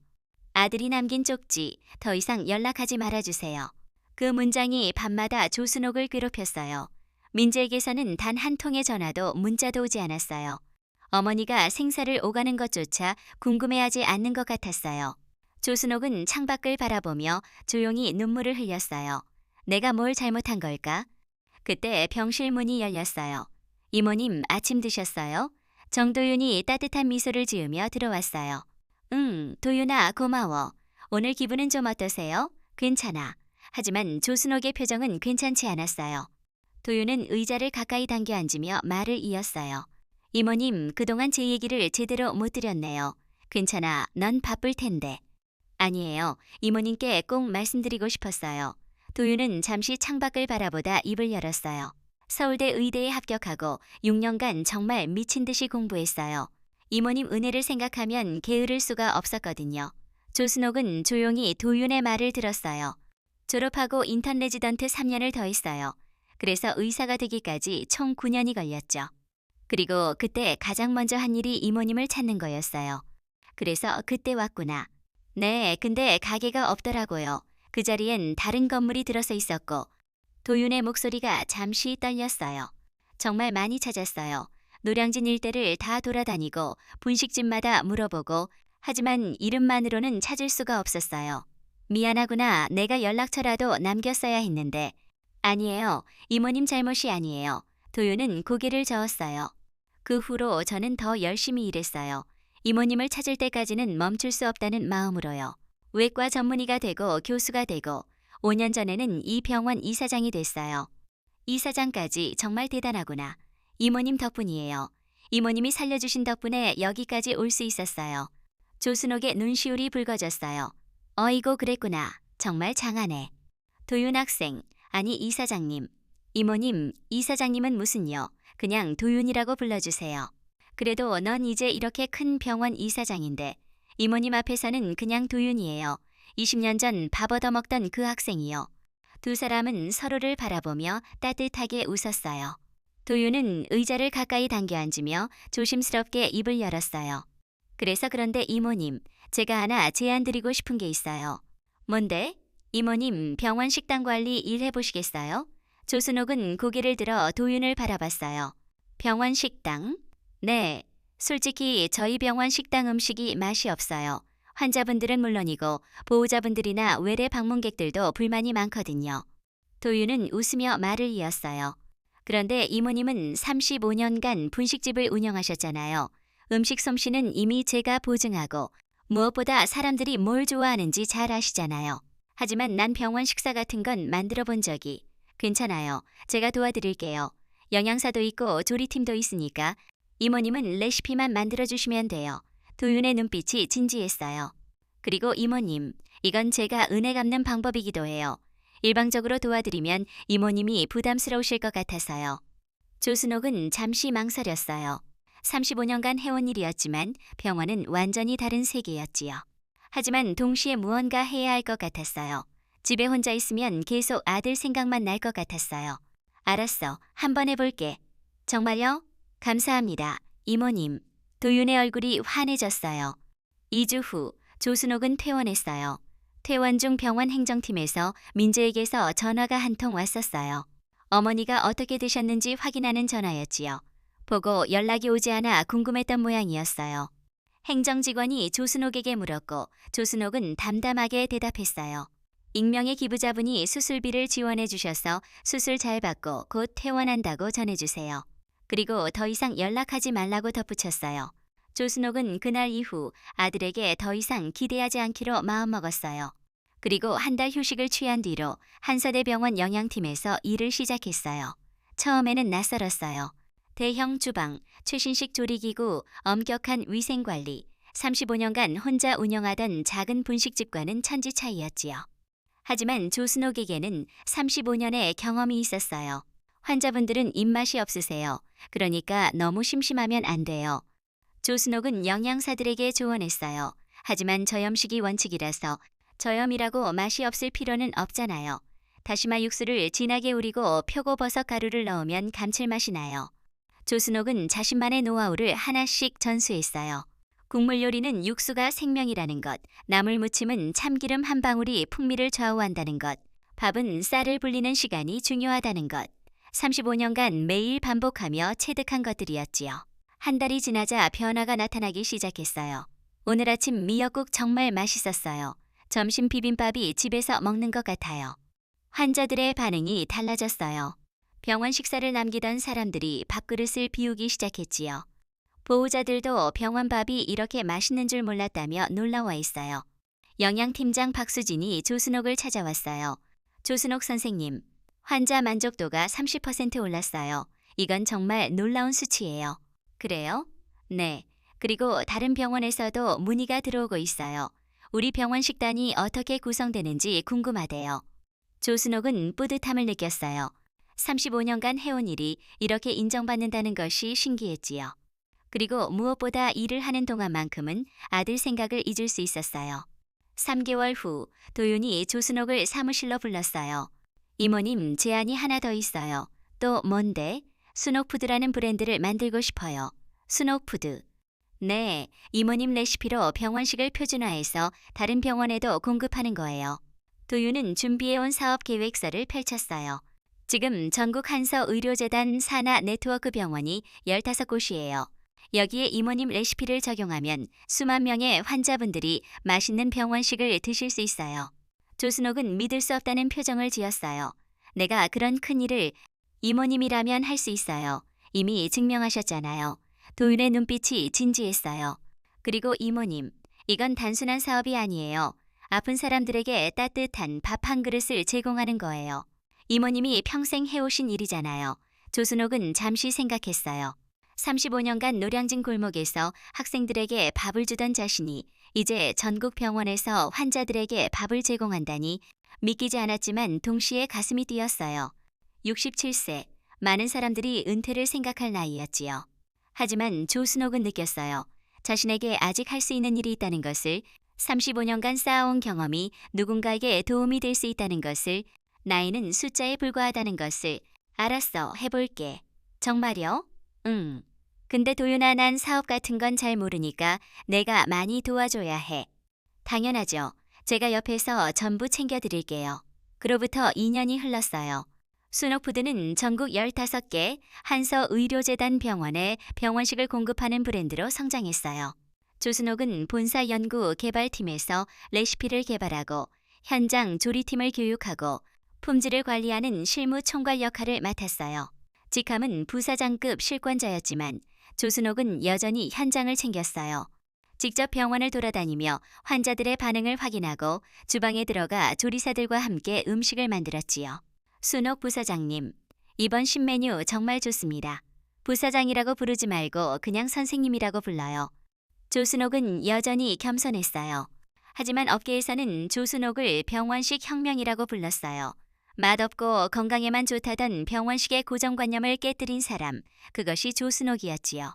아들이 남긴 쪽지, 더 이상 연락하지 말아주세요. 그 문장이 밤마다 조순옥을 괴롭혔어요. 민재에게서는 단 한 통의 전화도 문자도 오지 않았어요. 어머니가 생사를 오가는 것조차 궁금해하지 않는 것 같았어요. 조순옥은 창밖을 바라보며 조용히 눈물을 흘렸어요. 내가 뭘 잘못한 걸까? 그때 병실 문이 열렸어요. 이모님, 아침 드셨어요? 정도윤이 따뜻한 미소를 지으며 들어왔어요. 응, 도윤아, 고마워. 오늘 기분은 좀 어떠세요? 괜찮아. 하지만 조순옥의 표정은 괜찮지 않았어요. 도윤은 의자를 가까이 당겨 앉으며 말을 이었어요. 이모님, 그동안 제 얘기를 제대로 못 드렸네요. 괜찮아, 넌 바쁠 텐데. 아니에요. 이모님께 꼭 말씀드리고 싶었어요. 도윤은 잠시 창밖을 바라보다 입을 열었어요. 서울대 의대에 합격하고 6년간 정말 미친 듯이 공부했어요. 이모님 은혜를 생각하면 게으를 수가 없었거든요. 조순옥은 조용히 도윤의 말을 들었어요. 졸업하고 인턴 레지던트 3년을 더 했어요. 그래서 의사가 되기까지 총 9년이 걸렸죠. 그리고 그때 가장 먼저 한 일이 이모님을 찾는 거였어요. 그래서 그때 왔구나. 네, 근데 가게가 없더라고요. 그 자리엔 다른 건물이 들어서 있었고 도윤의 목소리가 잠시 떨렸어요. 정말 많이 찾았어요. 노량진 일대를 다 돌아다니고 분식집마다 물어보고 하지만 이름만으로는 찾을 수가 없었어요. 미안하구나. 내가 연락처라도 남겼어야 했는데. 아니에요. 이모님 잘못이 아니에요. 도윤은 고개를 저었어요. 그 후로 저는 더 열심히 일했어요. 이모님을 찾을 때까지는 멈출 수 없다는 마음으로요. 외과 전문의가 되고 교수가 되고 5년 전에는 이 병원 이사장이 됐어요. 이사장까지 정말 대단하구나. 이모님 덕분이에요. 이모님이 살려주신 덕분에 여기까지 올 수 있었어요. 조순옥의 눈시울이 붉어졌어요. 어이고 그랬구나. 정말 장하네. 도윤 학생, 아니 이사장님. 이모님, 이사장님은 무슨요. 그냥 도윤이라고 불러주세요. 그래도 넌 이제 이렇게 큰 병원 이사장인데 이모님 앞에서는 그냥 도윤이에요. 20년 전 밥 얻어먹던 그 학생이요. 두 사람은 서로를 바라보며 따뜻하게 웃었어요. 도윤은 의자를 가까이 당겨 앉으며 조심스럽게 입을 열었어요. 그런데 이모님, 제가 하나 제안 드리고 싶은 게 있어요. 뭔데? 이모님, 병원 식당 관리 일해보시겠어요? 조순옥은 고개를 들어 도윤을 바라봤어요. 병원 식당? 네. 솔직히 저희 병원 식당 음식이 맛이 없어요. 환자분들은 물론이고 보호자분들이나 외래 방문객들도 불만이 많거든요. 도윤은 웃으며 말을 이었어요. 그런데 이모님은 35년간 분식집을 운영하셨잖아요. 음식 솜씨는 이미 제가 보증하고 무엇보다 사람들이 뭘 좋아하는지 잘 아시잖아요. 하지만 난 병원 식사 같은 건 만들어 본 적이. 괜찮아요. 제가 도와드릴게요. 영양사도 있고 조리팀도 있으니까 이모님은 레시피만 만들어주시면 돼요. 도윤의 눈빛이 진지했어요. 그리고 이모님, 이건 제가 은혜 갚는 방법이기도 해요. 일방적으로 도와드리면 이모님이 부담스러우실 것 같아서요. 조순옥은 잠시 망설였어요. 35년간 해온 일이었지만 병원은 완전히 다른 세계였지요. 하지만 동시에 무언가 해야 할 것 같았어요. 집에 혼자 있으면 계속 아들 생각만 날 것 같았어요. 알았어, 한번 해볼게. 정말요? 감사합니다. 이모님. 도윤의 얼굴이 환해졌어요. 2주 후 조순옥은 퇴원했어요. 퇴원 중 병원 행정팀에서 민재에게서 전화가 한 통 왔었어요. 어머니가 어떻게 되셨는지 확인하는 전화였지요. 보고 연락이 오지 않아 궁금했던 모양이었어요. 행정직원이 조순옥에게 물었고 조순옥은 담담하게 대답했어요. 익명의 기부자분이 수술비를 지원해 주셔서 수술 잘 받고 곧 퇴원한다고 전해주세요. 그리고 더 이상 연락하지 말라고 덧붙였어요. 조순옥은 그날 이후 아들에게 더 이상 기대하지 않기로 마음먹었어요. 그리고 한 달 휴식을 취한 뒤로 한서대병원 영양팀에서 일을 시작했어요. 처음에는 낯설었어요. 대형 주방, 최신식 조리기구, 엄격한 위생관리, 35년간 혼자 운영하던 작은 분식집과는 천지 차이였지요. 하지만 조순옥에게는 35년의 경험이 있었어요. 환자분들은 입맛이 없으세요. 그러니까 너무 심심하면 안 돼요. 조순옥은 영양사들에게 조언했어요. 하지만 저염식이 원칙이라서 저염이라고 맛이 없을 필요는 없잖아요. 다시마 육수를 진하게 우리고 표고버섯 가루를 넣으면 감칠맛이 나요. 조순옥은 자신만의 노하우를 하나씩 전수했어요. 국물 요리는 육수가 생명이라는 것, 나물 무침은 참기름 한 방울이 풍미를 좌우한다는 것, 밥은 쌀을 불리는 시간이 중요하다는 것, 35년간 매일 반복하며 체득한 것들이었지요. 한 달이 지나자 변화가 나타나기 시작했어요. 오늘 아침 미역국 정말 맛있었어요. 점심 비빔밥이 집에서 먹는 것 같아요. 환자들의 반응이 달라졌어요. 병원 식사를 남기던 사람들이 밥그릇을 비우기 시작했지요. 보호자들도 병원 밥이 이렇게 맛있는 줄 몰랐다며 놀라워 했어요. 영양팀장 박수진이 조순옥을 찾아왔어요. 조순옥 선생님, 환자 만족도가 30% 올랐어요. 이건 정말 놀라운 수치예요. 그래요? 네. 그리고 다른 병원에서도 문의가 들어오고 있어요. 우리 병원 식단이 어떻게 구성되는지 궁금하대요. 조순옥은 뿌듯함을 느꼈어요. 35년간 해온 일이 이렇게 인정받는다는 것이 신기했지요. 그리고 무엇보다 일을 하는 동안만큼은 아들 생각을 잊을 수 있었어요. 3개월 후 도윤이 조순옥을 사무실로 불렀어요. 이모님, 제안이 하나 더 있어요. 또 뭔데? 순옥푸드라는 브랜드를 만들고 싶어요. 순옥푸드. 네, 이모님 레시피로 병원식을 표준화해서 다른 병원에도 공급하는 거예요. 도윤은 준비해온 사업 계획서를 펼쳤어요. 지금 전국 한서의료재단 산하 네트워크 병원이 15곳이에요. 여기에 이모님 레시피를 적용하면 수만 명의 환자분들이 맛있는 병원식을 드실 수 있어요. 조순옥은 믿을 수 없다는 표정을 지었어요. 내가 그런 큰일을 이모님이라면 할 수 있어요. 이미 증명하셨잖아요. 도윤의 눈빛이 진지했어요. 그리고 이모님, 이건 단순한 사업이 아니에요. 아픈 사람들에게 따뜻한 밥 한 그릇을 제공하는 거예요. 이모님이 평생 해오신 일이잖아요. 조순옥은 잠시 생각했어요. 35년간 노량진 골목에서 학생들에게 밥을 주던 자신이 이제 전국 병원에서 환자들에게 밥을 제공한다니 믿기지 않았지만 동시에 가슴이 뛰었어요. 67세, 많은 사람들이 은퇴를 생각할 나이였지요. 하지만 조순옥은 느꼈어요. 자신에게 아직 할 수 있는 일이 있다는 것을, 35년간 쌓아온 경험이 누군가에게 도움이 될 수 있다는 것을, 나이는 숫자에 불과하다는 것을. 알았어, 해볼게. 정말요? 응. 근데 도윤아, 난 사업 같은 건 잘 모르니까 내가 많이 도와줘야 해. 당연하죠. 제가 옆에서 전부 챙겨드릴게요. 그로부터 2년이 흘렀어요. 순옥푸드는 전국 15개 한서의료재단 병원에 병원식을 공급하는 브랜드로 성장했어요. 조순옥은 본사 연구 개발팀에서 레시피를 개발하고 현장 조리팀을 교육하고 품질을 관리하는 실무 총괄 역할을 맡았어요. 직함은 부사장급 실권자였지만 조순옥은 여전히 현장을 챙겼어요. 직접 병원을 돌아다니며 환자들의 반응을 확인하고 주방에 들어가 조리사들과 함께 음식을 만들었지요. 순옥 부사장님, 이번 신메뉴 정말 좋습니다. 부사장이라고 부르지 말고 그냥 선생님이라고 불러요. 조순옥은 여전히 겸손했어요. 하지만 업계에서는 조순옥을 병원식 혁명이라고 불렀어요. 맛없고 건강에만 좋다던 병원식의 고정관념을 깨뜨린 사람, 그것이 조순옥이었지요.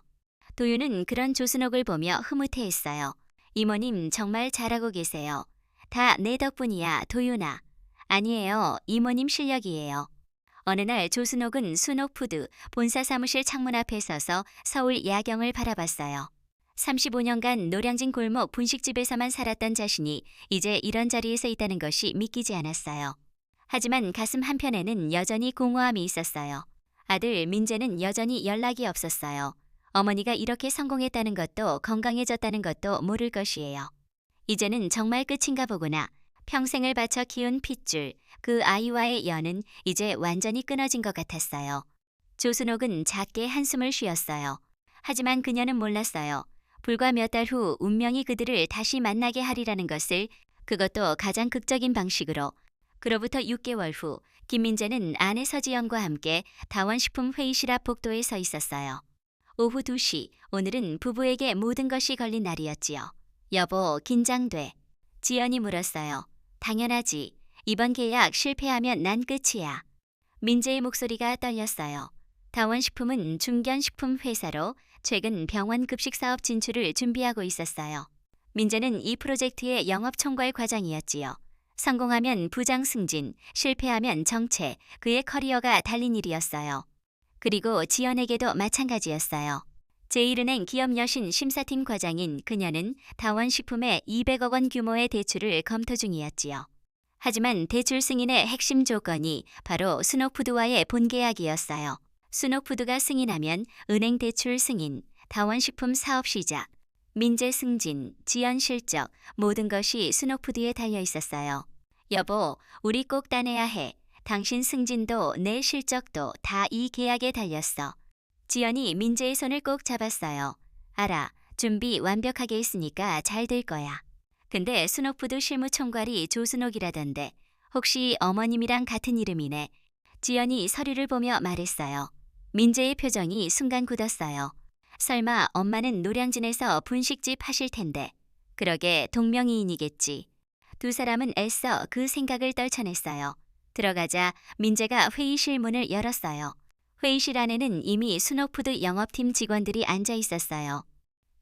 도윤은 그런 조순옥을 보며 흐뭇해했어요. 이모님 정말 잘하고 계세요. 다 내 덕분이야, 도윤아. 아니에요, 이모님 실력이에요. 어느 날 조순옥은 순옥푸드 본사 사무실 창문 앞에 서서 서울 야경을 바라봤어요. 35년간 노량진 골목 분식집에서만 살았던 자신이 이제 이런 자리에서 있다는 것이 믿기지 않았어요. 하지만 가슴 한편에는 여전히 공허함이 있었어요. 아들 민재는 여전히 연락이 없었어요. 어머니가 이렇게 성공했다는 것도 건강해졌다는 것도 모를 것이에요. 이제는 정말 끝인가 보구나. 평생을 바쳐 키운 핏줄, 그 아이와의 연은 이제 완전히 끊어진 것 같았어요. 조순옥은 작게 한숨을 쉬었어요. 하지만 그녀는 몰랐어요. 불과 몇 달 후 운명이 그들을 다시 만나게 하리라는 것을, 그것도 가장 극적인 방식으로. 그로부터 6개월 후 김민재는 아내 서지연과 함께 다원식품 회의실 앞 복도에 서 있었어요. 오후 2시, 오늘은 부부에게 모든 것이 걸린 날이었지요. 여보, 긴장돼. 지연이 물었어요. 당연하지. 이번 계약 실패하면 난 끝이야. 민재의 목소리가 떨렸어요. 다원식품은 중견식품 회사로 최근 병원 급식 사업 진출을 준비하고 있었어요. 민재는 이 프로젝트의 영업총괄 과장이었지요. 성공하면 부장 승진, 실패하면 정체, 그의 커리어가 달린 일이었어요. 그리고 지연에게도 마찬가지였어요. 제1은행 기업여신 심사팀 과장인 그녀는 다원식품에 200억 원 규모의 대출을 검토 중이었지요. 하지만 대출 승인의 핵심 조건이 바로 순옥푸드와의 본계약이었어요. 순옥푸드가 승인하면 은행 대출 승인, 다원식품 사업 시작, 민재 승진, 지연 실적, 모든 것이 순옥푸드에 달려 있었어요. 여보, 우리 꼭 따내야 해. 당신 승진도 내 실적도 다 이 계약에 달렸어. 지연이 민재의 손을 꼭 잡았어요. 알아. 준비 완벽하게 했으니까 잘 될 거야. 근데 순옥푸드 실무총괄이 조순옥이라던데 혹시 어머님이랑 같은 이름이네. 지연이 서류를 보며 말했어요. 민재의 표정이 순간 굳었어요. 설마 엄마는 노량진에서 분식집 하실 텐데. 그러게 동명이인이겠지. 두 사람은 애써 그 생각을 떨쳐냈어요. 들어가자 민재가 회의실 문을 열었어요. 회의실 안에는 이미 순옥푸드 영업팀 직원들이 앉아 있었어요.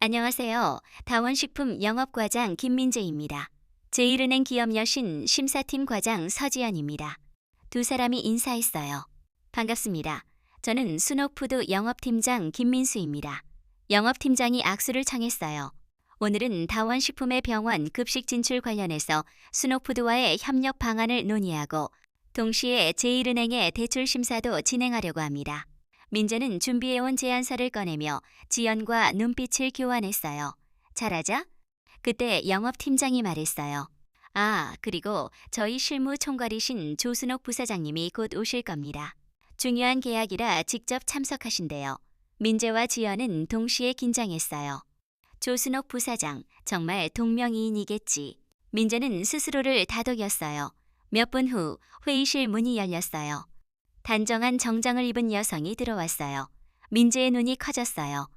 안녕하세요. 다원식품 영업과장 김민재입니다. 제1은행 기업여신 심사팀 과장 서지연입니다. 두 사람이 인사했어요. 반갑습니다. 저는 순옥푸드 영업팀장 김민수입니다. 영업팀장이 악수를 청했어요. 오늘은 다원식품의 병원 급식 진출 관련해서 순옥푸드와의 협력 방안을 논의하고 동시에 제1은행의 대출 심사도 진행하려고 합니다. 민재는 준비해온 제안서를 꺼내며 지연과 눈빛을 교환했어요. 잘하자? 그때 영업팀장이 말했어요. 아, 그리고 저희 실무총괄이신 조순옥 부사장님이 곧 오실 겁니다. 중요한 계약이라 직접 참석하신대요. 민재와 지연은 동시에 긴장했어요. 조순옥 부사장, 정말 동명이인이겠지. 민재는 스스로를 다독였어요. 몇 분 후 회의실 문이 열렸어요. 단정한 정장을 입은 여성이 들어왔어요. 민재의 눈이 커졌어요.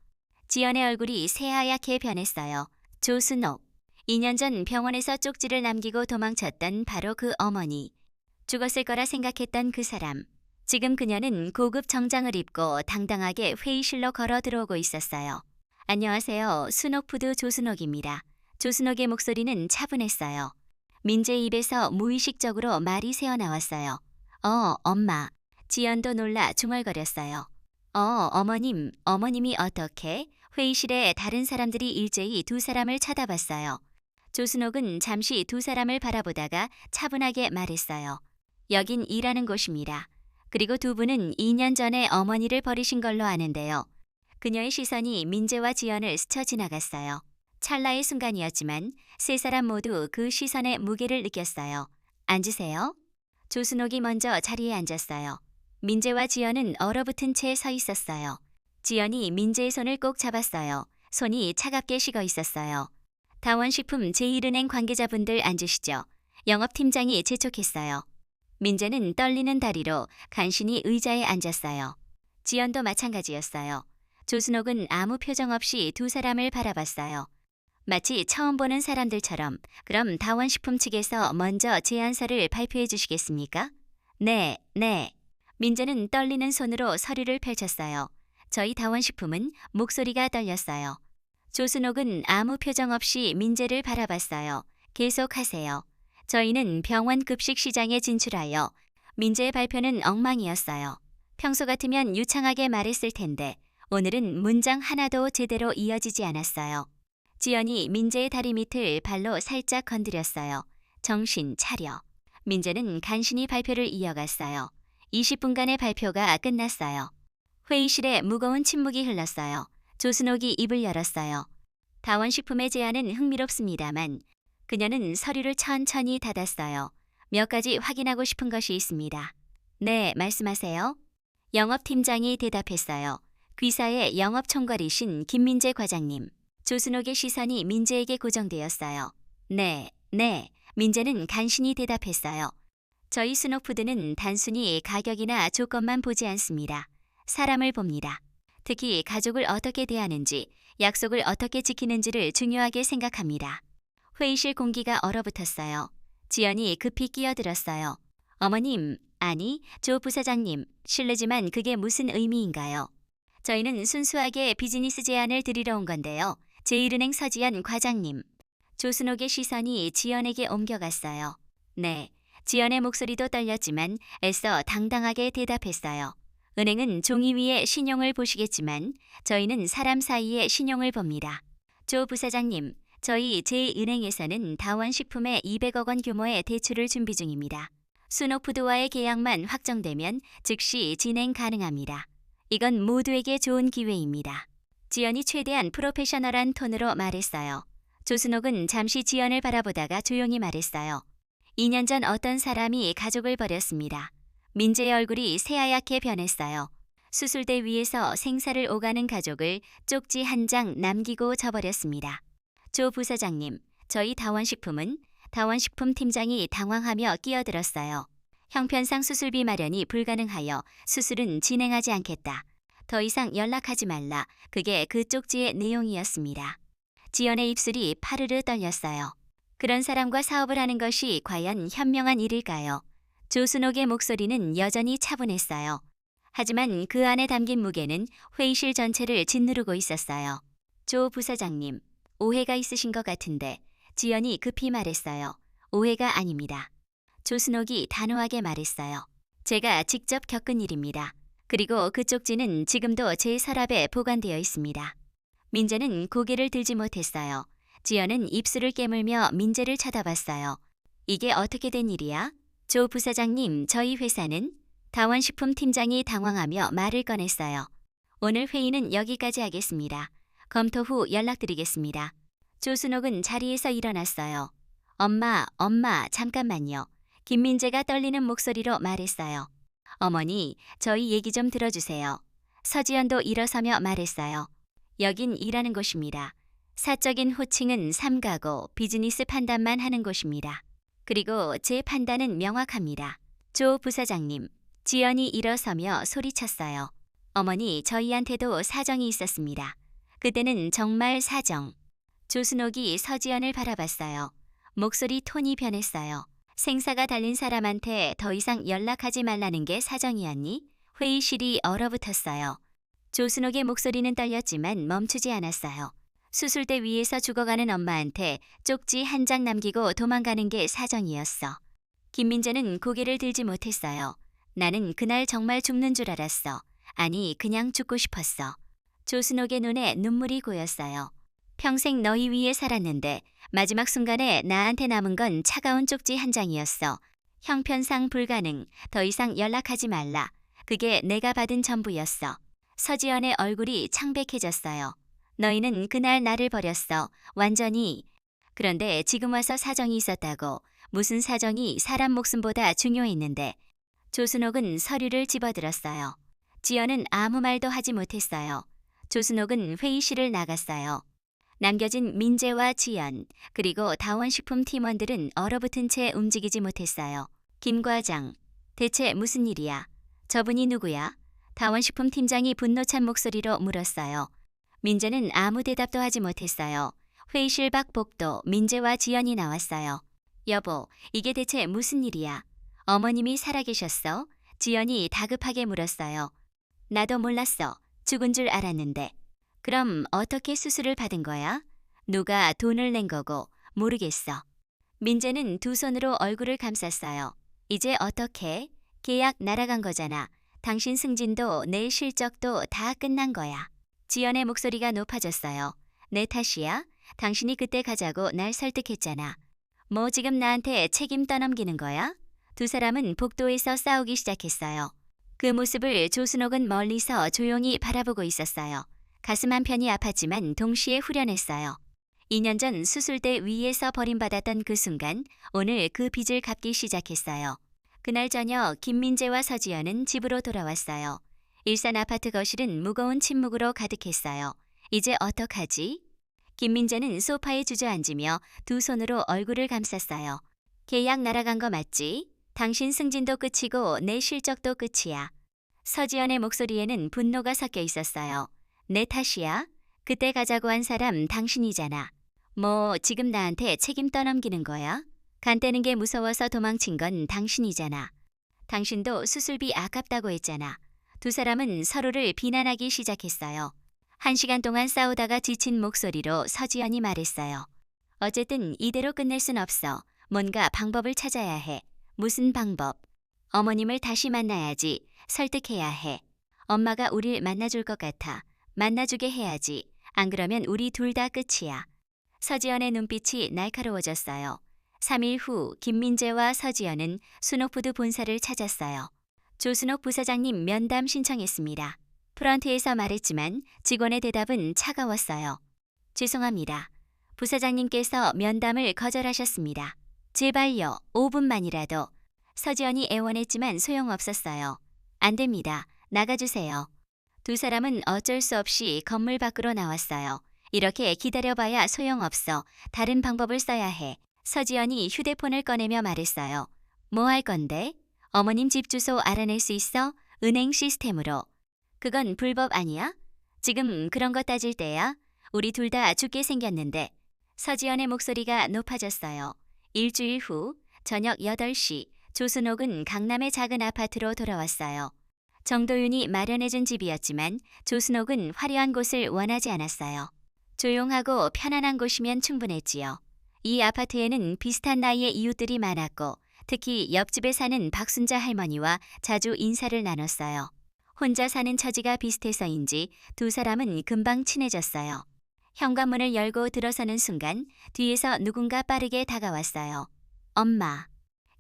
지연의 얼굴이 새하얗게 변했어요. 조순옥. 2년 전 병원에서 쪽지를 남기고 도망쳤던 바로 그 어머니. 죽었을 거라 생각했던 그 사람. 지금 그녀는 고급 정장을 입고 당당하게 회의실로 걸어 들어오고 있었어요. 안녕하세요. 순옥푸드 조순옥입니다. 조순옥의 목소리는 차분했어요. 민재의 입에서 무의식적으로 말이 새어나왔어요. 엄마. 지연도 놀라 중얼거렸어요. 어머님이 어떻게? 회의실에 다른 사람들이 일제히 두 사람을 쳐다봤어요. 조순옥은 잠시 두 사람을 바라보다가 차분하게 말했어요. 여긴 일하는 곳입니다. 그리고 두 분은 2년 전에 어머니를 버리신 걸로 아는데요. 그녀의 시선이 민재와 지연을 스쳐 지나갔어요. 찰나의 순간이었지만 세 사람 모두 그 시선의 무게를 느꼈어요. 앉으세요. 조순옥이 먼저 자리에 앉았어요. 민재와 지연은 얼어붙은 채 서 있었어요. 지연이 민재의 손을 꼭 잡았어요. 손이 차갑게 식어 있었어요. 다원식품 제1은행 관계자분들 앉으시죠. 영업팀장이 재촉했어요. 민재는 떨리는 다리로 간신히 의자에 앉았어요. 지연도 마찬가지였어요. 조순옥은 아무 표정 없이 두 사람을 바라봤어요. 마치 처음 보는 사람들처럼. 그럼 다원식품 측에서 먼저 제안서를 발표해 주시겠습니까? 네. 민재는 떨리는 손으로 서류를 펼쳤어요. 저희 다원식품은 목소리가 떨렸어요. 조순옥은 아무 표정 없이 민재를 바라봤어요. 계속하세요. 저희는 병원 급식 시장에 진출하여 민재의 발표는 엉망이었어요. 평소 같으면 유창하게 말했을 텐데 오늘은 문장 하나도 제대로 이어지지 않았어요. 지연이 민재의 다리 밑을 발로 살짝 건드렸어요. 정신 차려. 민재는 간신히 발표를 이어갔어요. 20분간의 발표가 끝났어요. 회의실에 무거운 침묵이 흘렀어요. 조순옥이 입을 열었어요. 다원식품의 제안은 흥미롭습니다만 그녀는 서류를 천천히 닫았어요. 몇 가지 확인하고 싶은 것이 있습니다. 네, 말씀하세요. 영업팀장이 대답했어요. 귀사의 영업총괄이신 김민재 과장님. 조순옥의 시선이 민재에게 고정되었어요. 네. 민재는 간신히 대답했어요. 저희 순옥푸드는 단순히 가격이나 조건만 보지 않습니다. 사람을 봅니다. 특히 가족을 어떻게 대하는지, 약속을 어떻게 지키는지를 중요하게 생각합니다. 회의실 공기가 얼어붙었어요. 지연이 급히 끼어들었어요. 어머님, 아니, 조 부사장님, 실례지만 그게 무슨 의미인가요? 저희는 순수하게 비즈니스 제안을 드리러 온 건데요. 제1은행 서지연 과장님. 조순옥의 시선이 지연에게 옮겨갔어요. 네, 지연의 목소리도 떨렸지만 애써 당당하게 대답했어요. 은행은 종이 위에 신용을 보시겠지만 저희는 사람 사이에 신용을 봅니다. 조 부사장님, 저희 제1은행에서는 다원식품에 200억 원 규모의 대출을 준비 중입니다. 순옥푸드와의 계약만 확정되면 즉시 진행 가능합니다. 이건 모두에게 좋은 기회입니다. 지연이 최대한 프로페셔널한 톤으로 말했어요. 조순옥은 잠시 지연을 바라보다가 조용히 말했어요. 2년 전 어떤 사람이 가족을 버렸습니다. 민재의 얼굴이 새하얗게 변했어요. 수술대 위에서 생사를 오가는 가족을 쪽지 한 장 남기고 저버렸습니다. 조 부사장님, 저희 다원식품 팀장이 당황하며 끼어들었어요. 형편상 수술비 마련이 불가능하여 수술은 진행하지 않겠다. 더 이상 연락하지 말라. 그게 그 쪽지의 내용이었습니다. 지연의 입술이 파르르 떨렸어요. 그런 사람과 사업을 하는 것이 과연 현명한 일일까요? 조순옥의 목소리는 여전히 차분했어요. 하지만 그 안에 담긴 무게는 회의실 전체를 짓누르고 있었어요. 조 부사장님, 오해가 있으신 것 같은데 지연이 급히 말했어요. 오해가 아닙니다. 조순옥이 단호하게 말했어요. 제가 직접 겪은 일입니다. 그리고 그 쪽지는 지금도 제 서랍에 보관되어 있습니다. 민재는 고개를 들지 못했어요. 지연은 입술을 깨물며 민재를 쳐다봤어요. 이게 어떻게 된 일이야? 조 부사장님, 저희 회사는? 다원식품 팀장이 당황하며 말을 꺼냈어요. 오늘 회의는 여기까지 하겠습니다. 검토 후 연락드리겠습니다. 조순옥은 자리에서 일어났어요. 엄마, 잠깐만요. 김민재가 떨리는 목소리로 말했어요. 어머니, 저희 얘기 좀 들어주세요. 서지연도 일어서며 말했어요. 여긴 일하는 곳입니다. 사적인 호칭은 삼가고 비즈니스 판단만 하는 곳입니다. 그리고 제 판단은 명확합니다. 조 부사장님, 지연이 일어서며 소리쳤어요. 어머니, 저희한테도 사정이 있었습니다. 그때는 정말 사정. 조순옥이 서지연을 바라봤어요. 목소리 톤이 변했어요. 생사가 달린 사람한테 더 이상 연락하지 말라는 게 사정이었니? 회의실이 얼어붙었어요. 조순옥의 목소리는 떨렸지만 멈추지 않았어요. 수술대 위에서 죽어가는 엄마한테 쪽지 한 장 남기고 도망가는 게 사정이었어. 김민재는 고개를 들지 못했어요. 나는 그날 정말 죽는 줄 알았어. 아니, 그냥 죽고 싶었어. 조순옥의 눈에 눈물이 고였어요. 평생 너희 위에 살았는데 마지막 순간에 나한테 남은 건 차가운 쪽지 한 장이었어. 형편상 불가능. 더 이상 연락하지 말라. 그게 내가 받은 전부였어. 서지연의 얼굴이 창백해졌어요. 너희는 그날 나를 버렸어. 완전히. 그런데 지금 와서 사정이 있었다고. 무슨 사정이 사람 목숨보다 중요했는데. 조순옥은 서류를 집어들었어요. 지연은 아무 말도 하지 못했어요. 조순옥은 회의실을 나갔어요. 남겨진 민재와 지연, 그리고 다원식품 팀원들은 얼어붙은 채 움직이지 못했어요. 김 과장, 대체 무슨 일이야? 저분이 누구야? 다원식품 팀장이 분노찬 목소리로 물었어요. 민재는 아무 대답도 하지 못했어요. 회의실 밖 복도 민재와 지연이 나왔어요. 여보, 이게 대체 무슨 일이야? 어머님이 살아계셨어? 지연이 다급하게 물었어요. 나도 몰랐어. 죽은 줄 알았는데. 그럼 어떻게 수술을 받은 거야? 누가 돈을 낸 거고? 모르겠어. 민재는 두 손으로 얼굴을 감쌌어요. 이제 어떻게? 계약 날아간 거잖아. 당신 승진도 내 실적도 다 끝난 거야. 지연의 목소리가 높아졌어요. 내 탓이야? 당신이 그때 가자고 날 설득했잖아. 뭐 지금 나한테 책임 떠넘기는 거야? 두 사람은 복도에서 싸우기 시작했어요. 그 모습을 조순옥은 멀리서 조용히 바라보고 있었어요. 가슴 한편이 아팠지만 동시에 후련했어요. 2년 전 수술대 위에서 버림받았던 그 순간 오늘 그 빚을 갚기 시작했어요. 그날 저녁 김민재와 서지연은 집으로 돌아왔어요. 일산 아파트 거실은 무거운 침묵으로 가득했어요. 이제 어떡하지? 김민재는 소파에 주저앉으며 두 손으로 얼굴을 감쌌어요. 계약 날아간 거 맞지? 당신 승진도 끝이고 내 실적도 끝이야. 서지연의 목소리에는 분노가 섞여 있었어요. 내 탓이야? 그때 가자고 한 사람 당신이잖아. 뭐 지금 나한테 책임 떠넘기는 거야? 간 떼는 게 무서워서 도망친 건 당신이잖아. 당신도 수술비 아깝다고 했잖아. 두 사람은 서로를 비난하기 시작했어요. 1시간 동안 싸우다가 지친 목소리로 서지연이 말했어요. 어쨌든 이대로 끝낼 순 없어. 뭔가 방법을 찾아야 해. 무슨 방법? 어머님을 다시 만나야지. 설득해야 해. 엄마가 우릴 만나줄 것 같아. 만나주게 해야지. 안 그러면 우리 둘 다 끝이야. 서지연의 눈빛이 날카로워졌어요. 3일 후 김민재와 서지연은 순옥푸드 본사를 찾았어요. 조순옥 부사장님 면담 신청했습니다. 프런트에서 말했지만 직원의 대답은 차가웠어요. 죄송합니다. 부사장님께서 면담을 거절하셨습니다. 제발요, 5분만이라도. 서지연이 애원했지만 소용없었어요. 안 됩니다. 나가주세요. 두 사람은 어쩔 수 없이 건물 밖으로 나왔어요. 이렇게 기다려봐야 소용없어. 다른 방법을 써야 해. 서지연이 휴대폰을 꺼내며 말했어요. 뭐 할 건데? 어머님 집 주소 알아낼 수 있어? 은행 시스템으로. 그건 불법 아니야? 지금 그런 거 따질 때야? 우리 둘 다 죽게 생겼는데. 서지연의 목소리가 높아졌어요. 일주일 후 저녁 8시 조순옥은 강남의 작은 아파트로 돌아왔어요. 정도윤이 마련해준 집이었지만 조순옥은 화려한 곳을 원하지 않았어요. 조용하고 편안한 곳이면 충분했지요. 이 아파트에는 비슷한 나이의 이웃들이 많았고 특히 옆집에 사는 박순자 할머니와 자주 인사를 나눴어요. 혼자 사는 처지가 비슷해서인지 두 사람은 금방 친해졌어요. 현관문을 열고 들어서는 순간 뒤에서 누군가 빠르게 다가왔어요. 엄마.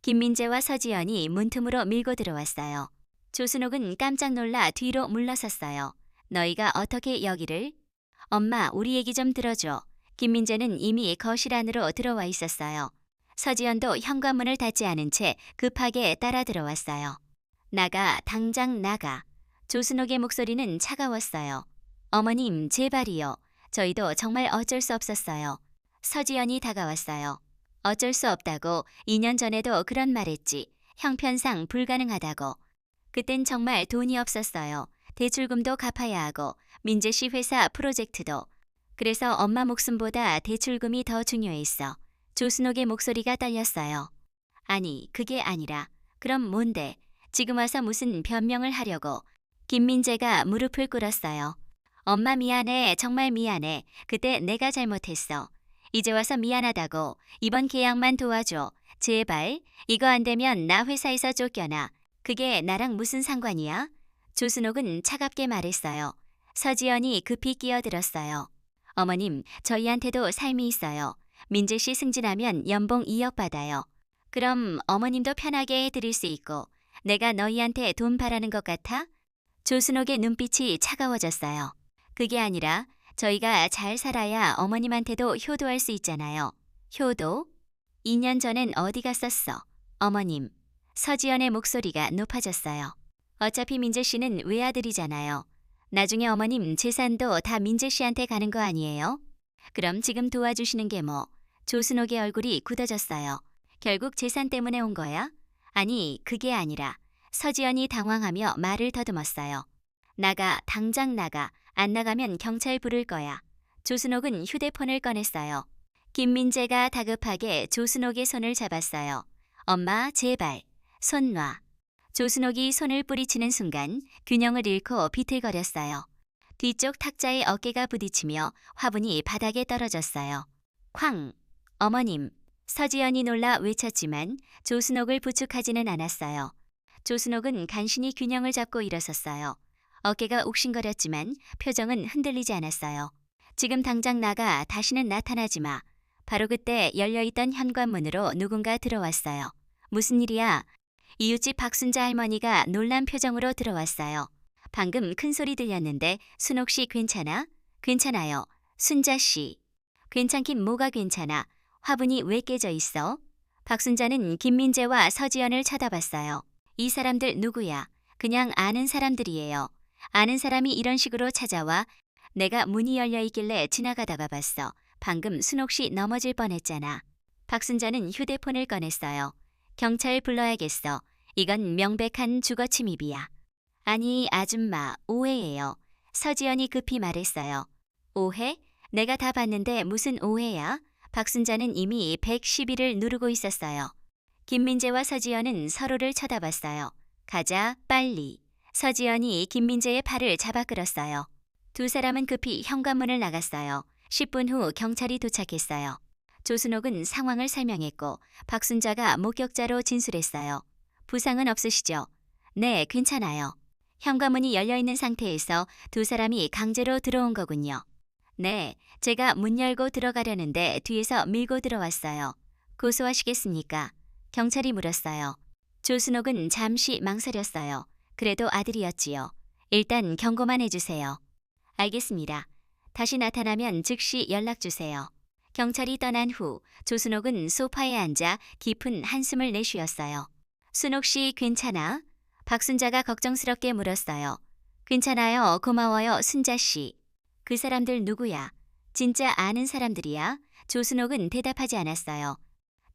김민재와 서지연이 문틈으로 밀고 들어왔어요. 조순옥은 깜짝 놀라 뒤로 물러섰어요. 너희가 어떻게 여기를? 엄마, 우리 얘기 좀 들어줘. 김민재는 이미 거실 안으로 들어와 있었어요. 서지연도 현관문을 닫지 않은 채 급하게 따라 들어왔어요. 나가, 당장 나가. 조순옥의 목소리는 차가웠어요. 어머님, 제발이요. 저희도 정말 어쩔 수 없었어요. 서지연이 다가왔어요. 어쩔 수 없다고 2년 전에도 그런 말했지. 형편상 불가능하다고. 그땐 정말 돈이 없었어요. 대출금도 갚아야 하고 민재 씨 회사 프로젝트도. 그래서 엄마 목숨보다 대출금이 더 중요했어. 조순옥의 목소리가 떨렸어요. 아니, 그게 아니라. 그럼 뭔데? 지금 와서 무슨 변명을 하려고. 김민재가 무릎을 꿇었어요. 엄마 미안해. 정말 미안해. 그때 내가 잘못했어. 이제 와서 미안하다고. 이번 계약만 도와줘. 제발. 이거 안 되면 나 회사에서 쫓겨나. 그게 나랑 무슨 상관이야? 조순옥은 차갑게 말했어요. 서지연이 급히 끼어들었어요. 어머님, 저희한테도 삶이 있어요. 민재 씨 승진하면 연봉 2억 받아요. 그럼 어머님도 편하게 해드릴 수 있고 내가 너희한테 돈 바라는 것 같아? 조순옥의 눈빛이 차가워졌어요. 그게 아니라 저희가 잘 살아야 어머님한테도 효도할 수 있잖아요. 효도? 2년 전엔 어디 갔었어? 어머님. 서지연의 목소리가 높아졌어요. 어차피 민재 씨는 외아들이잖아요. 나중에 어머님 재산도 다 민재 씨한테 가는 거 아니에요? 그럼 지금 도와주시는 게 뭐? 조순옥의 얼굴이 굳어졌어요. 결국 재산 때문에 온 거야? 아니, 그게 아니라. 서지연이 당황하며 말을 더듬었어요. 나가, 당장 나가. 안 나가면 경찰 부를 거야. 조순옥은 휴대폰을 꺼냈어요. 김민재가 다급하게 조순옥의 손을 잡았어요. 엄마, 제발. 손 놔. 조순옥이 손을 뿌리치는 순간 균형을 잃고 비틀거렸어요. 뒤쪽 탁자에 어깨가 부딪히며 화분이 바닥에 떨어졌어요. 쾅! 어머님! 서지연이 놀라 외쳤지만 조순옥을 부축하지는 않았어요. 조순옥은 간신히 균형을 잡고 일어섰어요. 어깨가 욱신거렸지만 표정은 흔들리지 않았어요. 지금 당장 나가 다시는 나타나지 마. 바로 그때 열려있던 현관문으로 누군가 들어왔어요. 무슨 일이야? 이웃집 박순자 할머니가 놀란 표정으로 들어왔어요. 방금 큰 소리 들렸는데 순옥 씨 괜찮아? 괜찮아요. 순자 씨. 괜찮긴 뭐가 괜찮아? 화분이 왜 깨져 있어? 박순자는 김민재와 서지연을 쳐다봤어요. 이 사람들 누구야? 그냥 아는 사람들이에요. 아는 사람이 이런 식으로 찾아와. 내가 문이 열려 있길래 지나가다가 봤어. 방금 순옥 씨 넘어질 뻔했잖아. 박순자는 휴대폰을 꺼냈어요. 경찰 불러야겠어. 이건 명백한 주거 침입이야. 아니 아줌마 오해예요. 서지연이 급히 말했어요. 오해? 내가 다 봤는데 무슨 오해야? 박순자는 이미 112를 누르고 있었어요. 김민재와 서지연은 서로를 쳐다봤어요. 가자 빨리. 서지연이 김민재의 팔을 잡아 끌었어요. 두 사람은 급히 현관문을 나갔어요. 10분 후 경찰이 도착했어요. 조순옥은 상황을 설명했고 박순자가 목격자로 진술했어요. 부상은 없으시죠? 네, 괜찮아요. 현관문이 열려있는 상태에서 두 사람이 강제로 들어온 거군요. 네, 제가 문 열고 들어가려는데 뒤에서 밀고 들어왔어요. 고소하시겠습니까? 경찰이 물었어요. 조순옥은 잠시 망설였어요. 그래도 아들이었지요. 일단 경고만 해주세요. 알겠습니다. 다시 나타나면 즉시 연락주세요. 경찰이 떠난 후 조순옥은 소파에 앉아 깊은 한숨을 내쉬었어요. 순옥 씨 괜찮아? 박순자가 걱정스럽게 물었어요. 괜찮아요. 고마워요, 순자 씨. 그 사람들 누구야? 진짜 아는 사람들이야? 조순옥은 대답하지 않았어요.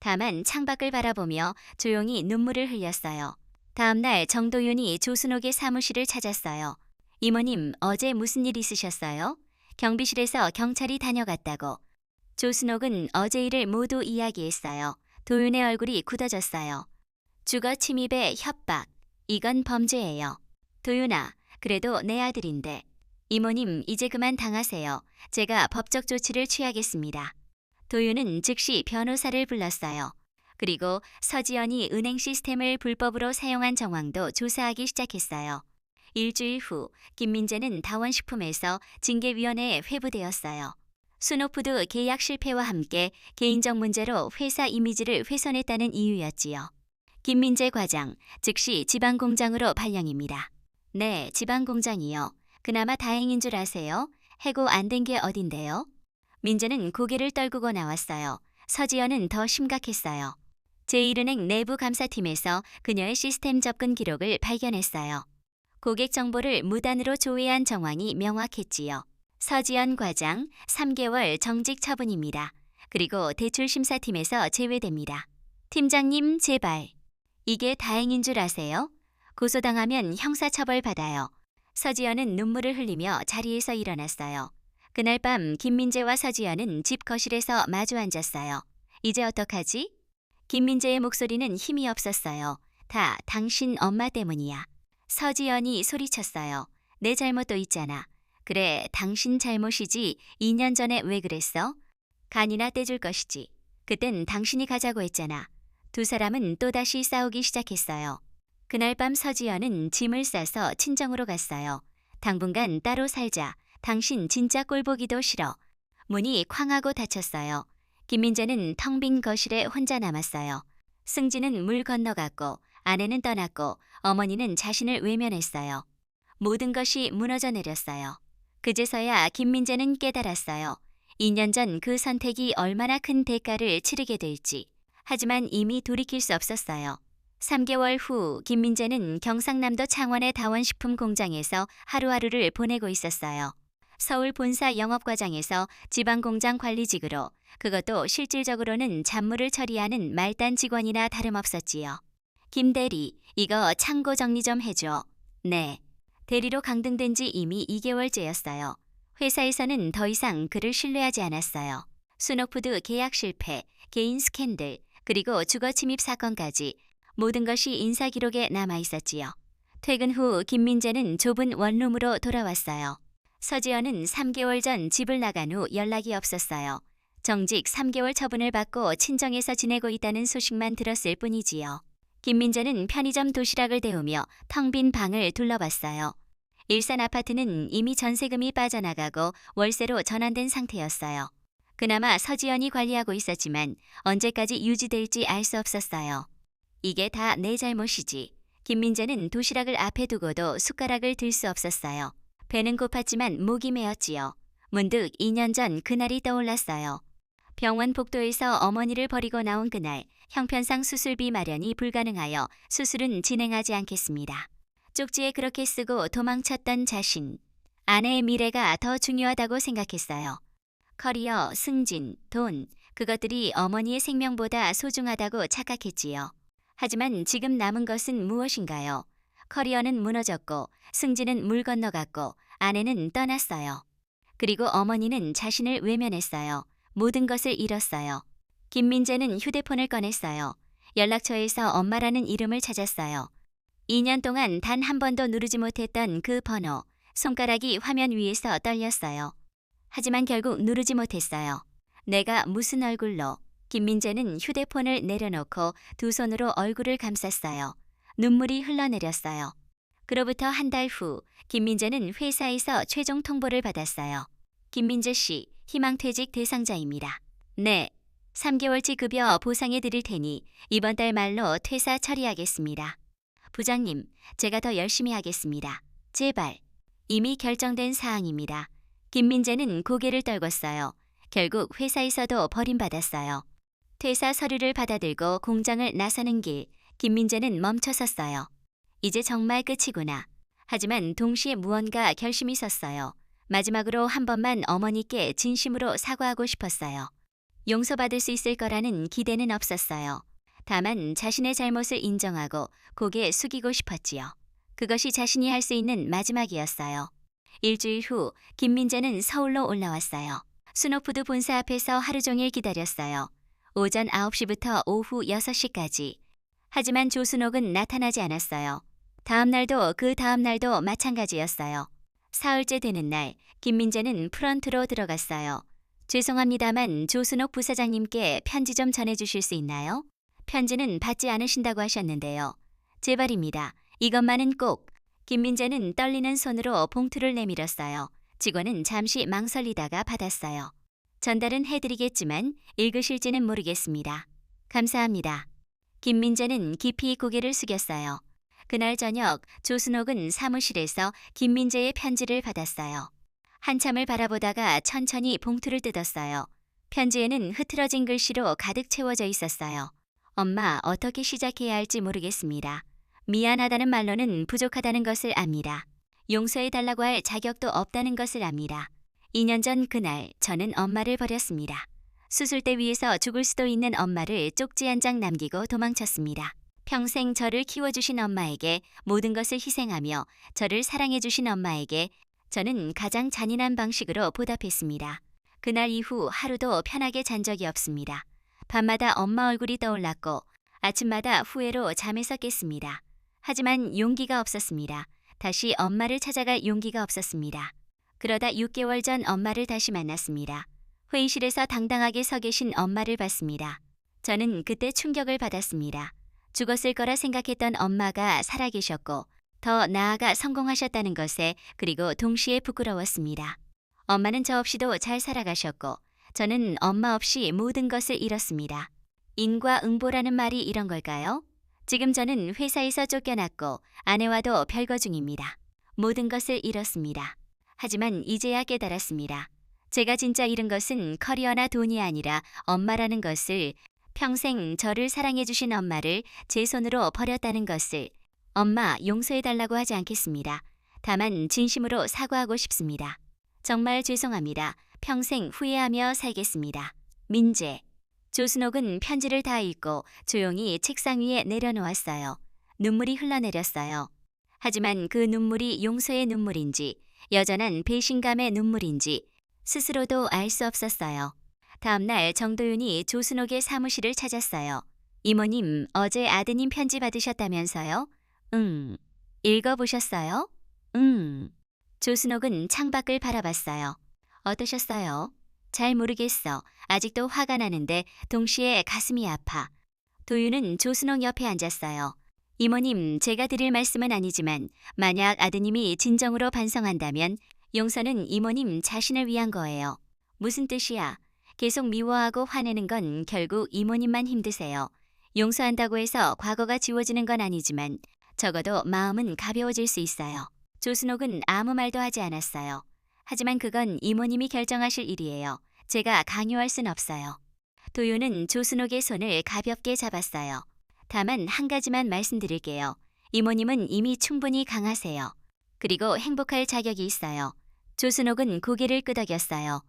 다만 창밖을 바라보며 조용히 눈물을 흘렸어요. 다음 날 정도윤이 조순옥의 사무실을 찾았어요. 이모님, 어제 무슨 일 있으셨어요? 경비실에서 경찰이 다녀갔다고. 조순옥은 어제 일을 모두 이야기했어요. 도윤의 얼굴이 굳어졌어요. 주거 침입에 협박. 이건 범죄예요. 도윤아, 그래도 내 아들인데. 이모님, 이제 그만 당하세요. 제가 법적 조치를 취하겠습니다. 도윤은 즉시 변호사를 불렀어요. 그리고 서지연이 은행 시스템을 불법으로 사용한 정황도 조사하기 시작했어요. 일주일 후 김민재는 다원식품에서 징계위원회에 회부되었어요. 순옥푸드 계약 실패와 함께 개인적 문제로 회사 이미지를 훼손했다는 이유였지요. 김민재 과장, 즉시 지방공장으로 발령입니다. 네, 지방공장이요. 그나마 다행인 줄 아세요? 해고 안 된 게 어딘데요? 민재는 고개를 떨구고 나왔어요. 서지연은 더 심각했어요. 제1은행 내부 감사팀에서 그녀의 시스템 접근 기록을 발견했어요. 고객 정보를 무단으로 조회한 정황이 명확했지요. 서지연 과장 3개월 정직 처분입니다. 그리고 대출심사팀에서 제외됩니다. 팀장님 제발. 이게 다행인 줄 아세요? 고소당하면 형사처벌 받아요. 서지연은 눈물을 흘리며 자리에서 일어났어요. 그날 밤 김민재와 서지연은 집 거실에서 마주 앉았어요. 이제 어떡하지? 김민재의 목소리는 힘이 없었어요. 다 당신 엄마 때문이야. 서지연이 소리쳤어요. 내 잘못도 있잖아. 그래, 당신 잘못이지. 2년 전에 왜 그랬어? 간이나 떼줄 것이지. 그땐 당신이 가자고 했잖아. 두 사람은 또다시 싸우기 시작했어요. 그날 밤 서지연은 짐을 싸서 친정으로 갔어요. 당분간 따로 살자. 당신 진짜 꼴보기도 싫어. 문이 쾅 하고 닫혔어요. 김민재는 텅 빈 거실에 혼자 남았어요. 승진은 물 건너갔고 아내는 떠났고 어머니는 자신을 외면했어요. 모든 것이 무너져 내렸어요. 그제서야 김민재는 깨달았어요. 2년 전 그 선택이 얼마나 큰 대가를 치르게 될지. 하지만 이미 돌이킬 수 없었어요. 3개월 후 김민재는 경상남도 창원의 다원식품 공장에서 하루하루를 보내고 있었어요. 서울 본사 영업과장에서 지방공장 관리직으로, 그것도 실질적으로는 잡무를 처리하는 말단 직원이나 다름없었지요. 김 대리, 이거 창고 정리 좀 해줘. 네. 대리로 강등된 지 이미 2개월째였어요. 회사에서는 더 이상 그를 신뢰하지 않았어요. 순옥푸드 계약 실패, 개인 스캔들, 그리고 주거 침입 사건까지 모든 것이 인사기록에 남아있었지요. 퇴근 후 김민재는 좁은 원룸으로 돌아왔어요. 서지연은 3개월 전 집을 나간 후 연락이 없었어요. 정직 3개월 처분을 받고 친정에서 지내고 있다는 소식만 들었을 뿐이지요. 김민재는 편의점 도시락을 데우며 텅 빈 방을 둘러봤어요. 일산 아파트는 이미 전세금이 빠져나가고 월세로 전환된 상태였어요. 그나마 서지연이 관리하고 있었지만 언제까지 유지될지 알 수 없었어요. 이게 다 내 잘못이지. 김민재는 도시락을 앞에 두고도 숟가락을 들 수 없었어요. 배는 고팠지만 목이 메었지요. 문득 2년 전 그날이 떠올랐어요. 병원 복도에서 어머니를 버리고 나온 그날, 형편상 수술비 마련이 불가능하여 수술은 진행하지 않겠습니다. 쪽지에 그렇게 쓰고 도망쳤던 자신. 아내의 미래가 더 중요하다고 생각했어요. 커리어, 승진, 돈, 그것들이 어머니의 생명보다 소중하다고 착각했지요. 하지만 지금 남은 것은 무엇인가요? 커리어는 무너졌고, 승진은 물 건너갔고, 아내는 떠났어요. 그리고 어머니는 자신을 외면했어요. 모든 것을 잃었어요. 김민재는 휴대폰을 꺼냈어요. 연락처에서 엄마라는 이름을 찾았어요. 2년 동안 단 한 번도 누르지 못했던 그 번호, 손가락이 화면 위에서 떨렸어요. 하지만 결국 누르지 못했어요. 내가 무슨 얼굴로? 김민재는 휴대폰을 내려놓고 두 손으로 얼굴을 감쌌어요. 눈물이 흘러내렸어요. 그로부터 한 달 후, 김민재는 회사에서 최종 통보를 받았어요. 김민재 씨, 희망퇴직 대상자입니다. 네, 3개월치 급여 보상해 드릴 테니 이번 달 말로 퇴사 처리하겠습니다. 부장님, 제가 더 열심히 하겠습니다. 제발. 이미 결정된 사항입니다. 김민재는 고개를 떨궜어요. 결국 회사에서도 버림받았어요. 퇴사 서류를 받아들고 공장을 나서는 길, 김민재는 멈춰섰어요. 이제 정말 끝이구나. 하지만 동시에 무언가 결심이 섰어요. 마지막으로 한 번만 어머니께 진심으로 사과하고 싶었어요. 용서받을 수 있을 거라는 기대는 없었어요. 다만 자신의 잘못을 인정하고 고개 숙이고 싶었지요. 그것이 자신이 할 수 있는 마지막이었어요. 일주일 후 김민재는 서울로 올라왔어요. 스노푸드 본사 앞에서 하루 종일 기다렸어요. 오전 9시부터 오후 6시까지. 하지만 조순옥은 나타나지 않았어요. 다음 날도 그 다음 날도 마찬가지였어요. 사흘째 되는 날, 김민재는 프런트로 들어갔어요. 죄송합니다만 조순옥 부사장님께 편지 좀 전해주실 수 있나요? 편지는 받지 않으신다고 하셨는데요. 제발입니다. 이것만은 꼭. 김민재는 떨리는 손으로 봉투를 내밀었어요. 직원은 잠시 망설이다가 받았어요. 전달은 해드리겠지만 읽으실지는 모르겠습니다. 감사합니다. 김민재는 깊이 고개를 숙였어요. 그날 저녁 조순옥은 사무실에서 김민재의 편지를 받았어요. 한참을 바라보다가 천천히 봉투를 뜯었어요. 편지에는 흐트러진 글씨로 가득 채워져 있었어요. 엄마, 어떻게 시작해야 할지 모르겠습니다. 미안하다는 말로는 부족하다는 것을 압니다. 용서해달라고 할 자격도 없다는 것을 압니다. 2년 전 그날 저는 엄마를 버렸습니다. 수술대 위에서 죽을 수도 있는 엄마를 쪽지 한 장 남기고 도망쳤습니다. 평생 저를 키워주신 엄마에게 모든 것을 희생하며 저를 사랑해주신 엄마에게 저는 가장 잔인한 방식으로 보답했습니다. 그날 이후 하루도 편하게 잔 적이 없습니다. 밤마다 엄마 얼굴이 떠올랐고 아침마다 후회로 잠에서 깼습니다. 하지만 용기가 없었습니다. 다시 엄마를 찾아갈 용기가 없었습니다. 그러다 6개월 전 엄마를 다시 만났습니다. 회의실에서 당당하게 서 계신 엄마를 봤습니다. 저는 그때 충격을 받았습니다. 죽었을 거라 생각했던 엄마가 살아계셨고 더 나아가 성공하셨다는 것에 그리고 동시에 부끄러웠습니다. 엄마는 저 없이도 잘 살아가셨고 저는 엄마 없이 모든 것을 잃었습니다. 인과응보라는 말이 이런 걸까요? 지금 저는 회사에서 쫓겨났고 아내와도 별거 중입니다. 모든 것을 잃었습니다. 하지만 이제야 깨달았습니다. 제가 진짜 잃은 것은 커리어나 돈이 아니라 엄마라는 것을, 평생 저를 사랑해주신 엄마를 제 손으로 버렸다는 것을. 엄마, 용서해달라고 하지 않겠습니다. 다만 진심으로 사과하고 싶습니다. 정말 죄송합니다. 평생 후회하며 살겠습니다. 민재. 조순옥은 편지를 다 읽고 조용히 책상 위에 내려놓았어요. 눈물이 흘러내렸어요. 하지만 그 눈물이 용서의 눈물인지 여전한 배신감의 눈물인지 스스로도 알 수 없었어요. 다음 날 정도윤이 조순옥의 사무실을 찾았어요. 이모님, 어제 아드님 편지 받으셨다면서요? 응. 읽어보셨어요? 응. 조순옥은 창밖을 바라봤어요. 어떠셨어요? 잘 모르겠어. 아직도 화가 나는데 동시에 가슴이 아파. 도윤은 조순옥 옆에 앉았어요. 이모님, 제가 드릴 말씀은 아니지만 만약 아드님이 진정으로 반성한다면 용서는 이모님 자신을 위한 거예요. 무슨 뜻이야? 계속 미워하고 화내는 건 결국 이모님만 힘드세요. 용서한다고 해서 과거가 지워지는 건 아니지만 적어도 마음은 가벼워질 수 있어요. 조순옥은 아무 말도 하지 않았어요. 하지만 그건 이모님이 결정하실 일이에요. 제가 강요할 순 없어요. 도윤은 조순옥의 손을 가볍게 잡았어요. 다만 한 가지만 말씀드릴게요. 이모님은 이미 충분히 강하세요. 그리고 행복할 자격이 있어요. 조순옥은 고개를 끄덕였어요.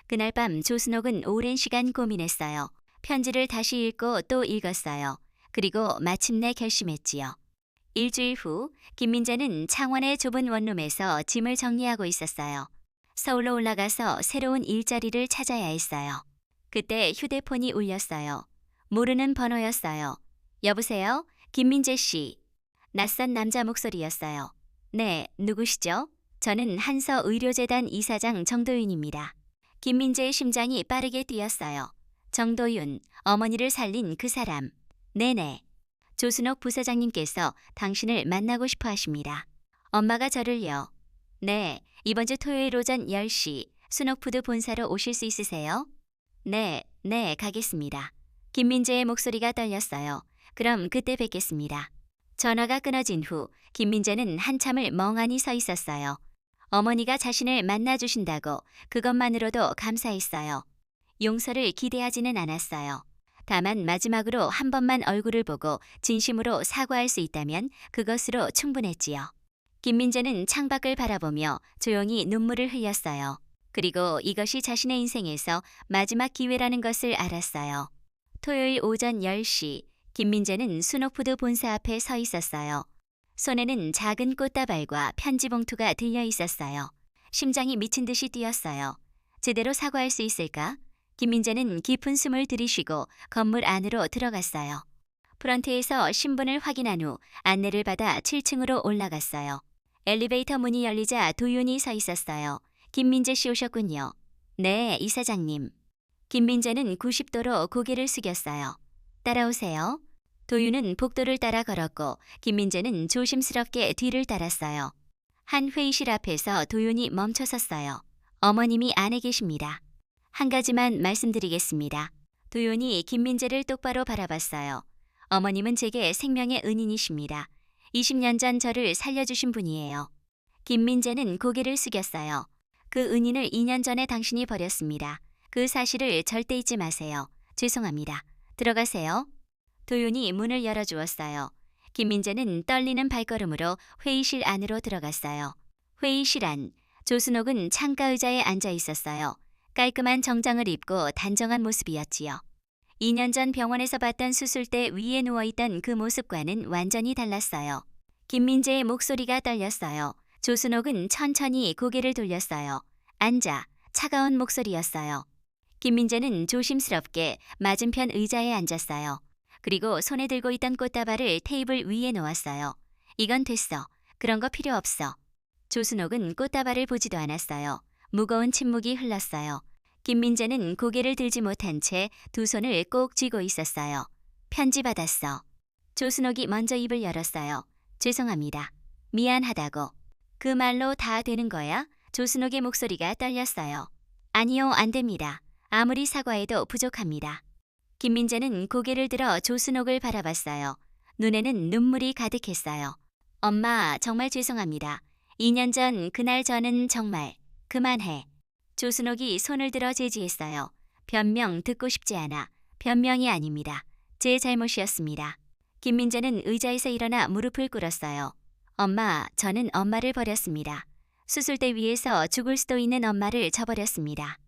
그날 밤 조순옥은 오랜 시간 고민했어요. 편지를 다시 읽고 또 읽었어요. 그리고 마침내 결심했지요. 일주일 후 김민재는 창원의 좁은 원룸에서 짐을 정리하고 있었어요. 서울로 올라가서 새로운 일자리를 찾아야 했어요. 그때 휴대폰이 울렸어요. 모르는 번호였어요. 여보세요? 김민재 씨. 낯선 남자 목소리였어요. 네, 누구시죠? 저는 한서의료재단 이사장 정도윤입니다. 김민재의 심장이 빠르게 뛰었어요. 정도윤, 어머니를 살린 그 사람. 네네. 조순옥 부사장님께서 당신을 만나고 싶어 하십니다. 엄마가 저를요. 네, 이번 주 토요일 오전 10시 순옥푸드 본사로 오실 수 있으세요? 네, 가겠습니다. 김민재의 목소리가 떨렸어요. 그럼 그때 뵙겠습니다. 전화가 끊어진 후 김민재는 한참을 멍하니 서 있었어요. 어머니가 자신을 만나주신다고 그것만으로도 감사했어요. 용서를 기대하지는 않았어요. 다만 마지막으로 한 번만 얼굴을 보고 진심으로 사과할 수 있다면 그것으로 충분했지요. 김민재는 창밖을 바라보며 조용히 눈물을 흘렸어요. 그리고 이것이 자신의 인생에서 마지막 기회라는 것을 알았어요. 토요일 오전 10시 김민재는 순옥푸드 본사 앞에 서 있었어요. 손에는 작은 꽃다발과 편지 봉투가 들려 있었어요. 심장이 미친 듯이 뛰었어요. 제대로 사과할 수 있을까? 김민재는 깊은 숨을 들이쉬고 건물 안으로 들어갔어요. 프런트에서 신분을 확인한 후 안내를 받아 7층으로 올라갔어요. 엘리베이터 문이 열리자 도윤이 서 있었어요. 김민재 씨 오셨군요. 네, 이사장님. 김민재는 90도로 고개를 숙였어요. 따라오세요. 도윤은 복도를 따라 걸었고 김민재는 조심스럽게 뒤를 따랐어요. 한 회의실 앞에서 도윤이 멈춰 섰어요. 어머님이 안에 계십니다. 한 가지만 말씀드리겠습니다. 도윤이 김민재를 똑바로 바라봤어요. 어머님은 제게 생명의 은인이십니다. 20년 전 저를 살려주신 분이에요. 김민재는 고개를 숙였어요. 그 은인을 2년 전에 당신이 버렸습니다. 그 사실을 절대 잊지 마세요. 죄송합니다. 들어가세요. 도윤이 문을 열어주었어요. 김민재는 떨리는 발걸음으로 회의실 안으로 들어갔어요. 회의실 안, 조순옥은 창가 의자에 앉아 있었어요. 깔끔한 정장을 입고 단정한 모습이었지요. 2년 전 병원에서 받던 수술대 위에 누워있던 그 모습과는 완전히 달랐어요. 김민재의 목소리가 떨렸어요. 조순옥은 천천히 고개를 돌렸어요. 앉아, 차가운 목소리였어요. 김민재는 조심스럽게 맞은편 의자에 앉았어요. 그리고 손에 들고 있던 꽃다발을 테이블 위에 놓았어요. 이건 됐어. 그런 거 필요 없어. 조순옥은 꽃다발을 보지도 않았어요. 무거운 침묵이 흘렀어요. 김민재는 고개를 들지 못한 채 두 손을 꼭 쥐고 있었어요. 편지 받았어. 조순옥이 먼저 입을 열었어요. 죄송합니다. 미안하다고. 그 말로 다 되는 거야? 조순옥의 목소리가 떨렸어요. 아니요, 안 됩니다. 아무리 사과해도 부족합니다. 김민재는 고개를 들어 조순옥을 바라봤어요. 눈에는 눈물이 가득했어요. 엄마, 정말 죄송합니다. 2년 전 그날 저는 정말 그만해. 조순옥이 손을 들어 제지했어요. 변명 듣고 싶지 않아. 변명이 아닙니다. 제 잘못이었습니다. 김민재는 의자에서 일어나 무릎을 꿇었어요. 엄마, 저는 엄마를 버렸습니다. 수술대 위에서 죽을 수도 있는 엄마를 저버렸습니다.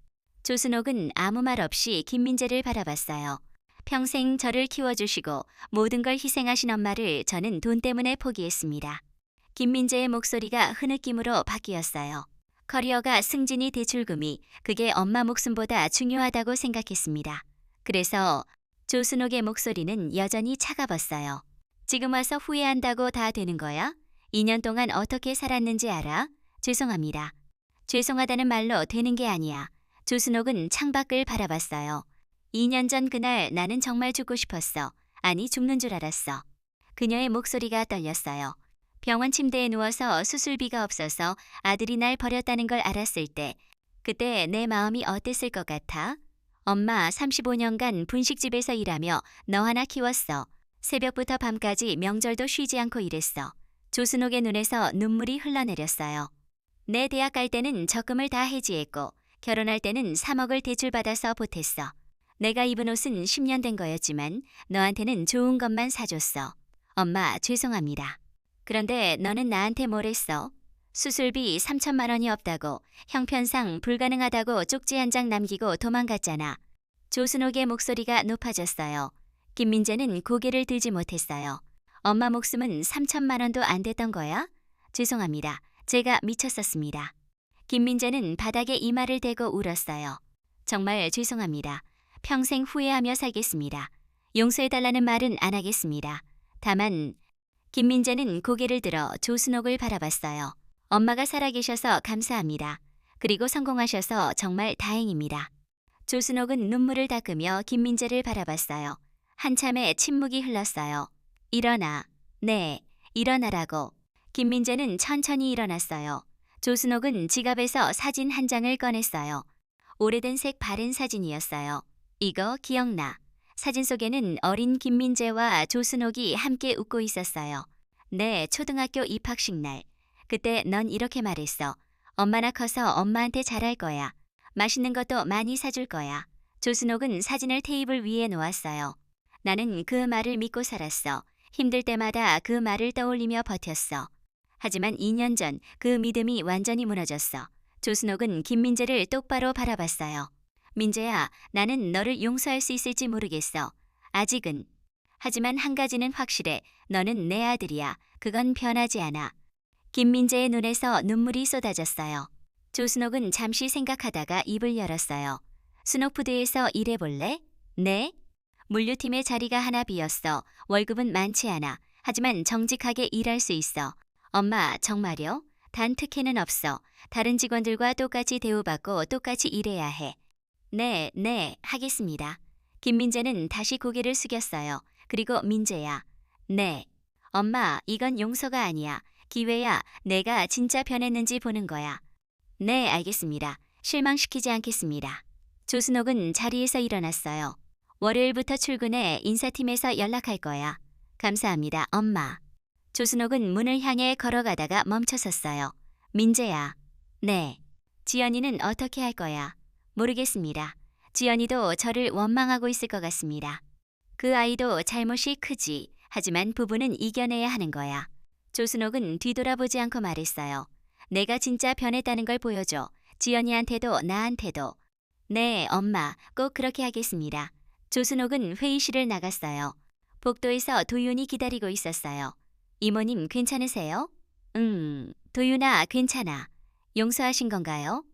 조순옥은 아무 말 없이 김민재를 바라봤어요. 평생 저를 키워주시고 모든 걸 희생하신 엄마를 저는 돈 때문에 포기했습니다. 김민재의 목소리가 흐느낌으로 바뀌었어요. 커리어가 승진이 대출금이 그게 엄마 목숨보다 중요하다고 생각했습니다. 그래서 조순옥의 목소리는 여전히 차가웠어요. 지금 와서 후회한다고 다 되는 거야? 2년 동안 어떻게 살았는지 알아? 죄송합니다. 죄송하다는 말로 되는 게 아니야. 조순옥은 창밖을 바라봤어요. 2년 전 그날 나는 정말 죽고 싶었어. 아니, 죽는 줄 알았어. 그녀의 목소리가 떨렸어요. 병원 침대에 누워서 수술비가 없어서 아들이 날 버렸다는 걸 알았을 때, 그때 내 마음이 어땠을 것 같아? 엄마 35년간 분식집에서 일하며 너 하나 키웠어. 새벽부터 밤까지 명절도 쉬지 않고 일했어. 조순옥의 눈에서 눈물이 흘러내렸어요. 내 대학 갈 때는 적금을 다 해지했고 결혼할 때는 3억을 대출받아서 보탰어. 내가 입은 옷은 10년 된 거였지만 너한테는 좋은 것만 사줬어. 엄마 죄송합니다. 그런데 너는 나한테 뭘 했어? 수술비 3천만 원이 없다고 형편상 불가능하다고 쪽지 한 장 남기고 도망갔잖아. 조순옥의 목소리가 높아졌어요. 김민재는 고개를 들지 못했어요. 엄마 목숨은 3천만 원도 안 됐던 거야? 죄송합니다. 제가 미쳤었습니다. 김민재는 바닥에 이마를 대고 울었어요. 정말 죄송합니다. 평생 후회하며 살겠습니다. 용서해달라는 말은 안 하겠습니다. 다만 김민재는 고개를 들어 조순옥을 바라봤어요. 엄마가 살아계셔서 감사합니다. 그리고 성공하셔서 정말 다행입니다. 조순옥은 눈물을 닦으며 김민재를 바라봤어요. 한참의 침묵이 흘렀어요. 일어나. 네, 일어나라고. 김민재는 천천히 일어났어요. 조순옥은 지갑에서 사진 한 장을 꺼냈어요. 오래된 색 바른 사진이었어요. 이거 기억나. 사진 속에는 어린 김민재와 조순옥이 함께 웃고 있었어요. 네, 초등학교 입학식 날. 그때 넌 이렇게 말했어. 엄마나 커서 엄마한테 잘할 거야. 맛있는 것도 많이 사줄 거야. 조순옥은 사진을 테이블 위에 놓았어요. 나는 그 말을 믿고 살았어. 힘들 때마다 그 말을 떠올리며 버텼어. 하지만 2년 전 그 믿음이 완전히 무너졌어. 조순옥은 김민재를 똑바로 바라봤어요. 민재야, 나는 너를 용서할 수 있을지 모르겠어. 아직은. 하지만 한 가지는 확실해. 너는 내 아들이야. 그건 변하지 않아. 김민재의 눈에서 눈물이 쏟아졌어요. 조순옥은 잠시 생각하다가 입을 열었어요. 순옥푸드에서 일해볼래? 네? 물류팀에 자리가 하나 비었어. 월급은 많지 않아. 하지만 정직하게 일할 수 있어. 엄마, 정말요? 단 특혜는 없어. 다른 직원들과 똑같이 대우받고 똑같이 일해야 해. 네, 하겠습니다. 김민재는 다시 고개를 숙였어요. 그리고 민재야. 네. 엄마, 이건 용서가 아니야. 기회야. 내가 진짜 변했는지 보는 거야. 네, 알겠습니다. 실망시키지 않겠습니다. 조순옥은 자리에서 일어났어요. 월요일부터 출근해 인사팀에서 연락할 거야. 감사합니다, 엄마. 조순옥은 문을 향해 걸어가다가 멈춰섰어요. 민재야. 네. 지연이는 어떻게 할 거야? 모르겠습니다. 지연이도 저를 원망하고 있을 것 같습니다. 그 아이도 잘못이 크지. 하지만 부부는 이겨내야 하는 거야. 조순옥은 뒤돌아보지 않고 말했어요. 내가 진짜 변했다는 걸 보여줘. 지연이한테도 나한테도. 네, 엄마. 꼭 그렇게 하겠습니다. 조순옥은 회의실을 나갔어요. 복도에서 도윤이 기다리고 있었어요. 이모님 괜찮으세요? 도윤아 괜찮아. 용서하신 건가요?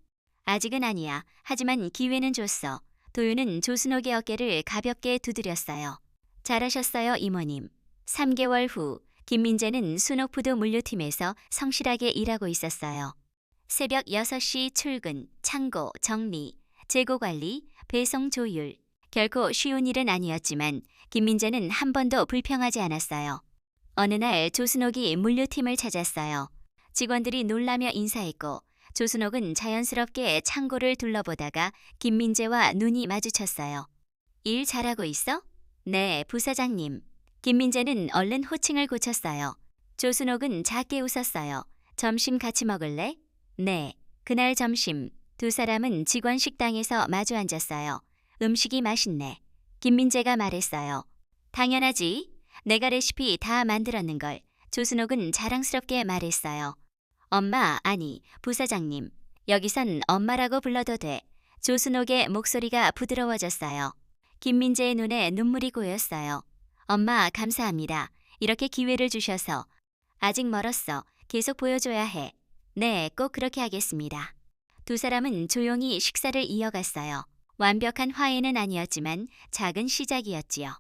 아직은 아니야. 하지만 기회는 줬어. 도윤은 조순옥의 어깨를 가볍게 두드렸어요. 잘하셨어요, 이모님. 3개월 후 김민재는 순옥푸드 물류팀에서 성실하게 일하고 있었어요. 새벽 6시 출근, 창고, 정리, 재고관리, 배송 조율. 결코 쉬운 일은 아니었지만 김민재는 한 번도 불평하지 않았어요. 어느 날 조순옥이 물류팀을 찾았어요. 직원들이 놀라며 인사했고 조순옥은 자연스럽게 창고를 둘러보다가 김민재와 눈이 마주쳤어요. 일 잘하고 있어? 네, 부사장님. 김민재는 얼른 호칭을 고쳤어요. 조순옥은 작게 웃었어요. 점심 같이 먹을래? 네. 그날 점심 두 사람은 직원 식당에서 마주 앉았어요. 음식이 맛있네. 김민재가 말했어요. 당연하지. 내가 레시피 다 만들었는걸. 조순옥은 자랑스럽게 말했어요. 엄마, 아니, 부사장님. 여기선 엄마라고 불러도 돼. 조순옥의 목소리가 부드러워졌어요. 김민재의 눈에 눈물이 고였어요. 엄마, 감사합니다. 이렇게 기회를 주셔서. 아직 멀었어. 계속 보여줘야 해. 네, 꼭 그렇게 하겠습니다. 두 사람은 조용히 식사를 이어갔어요. 완벽한 화해는 아니었지만 작은 시작이었지요.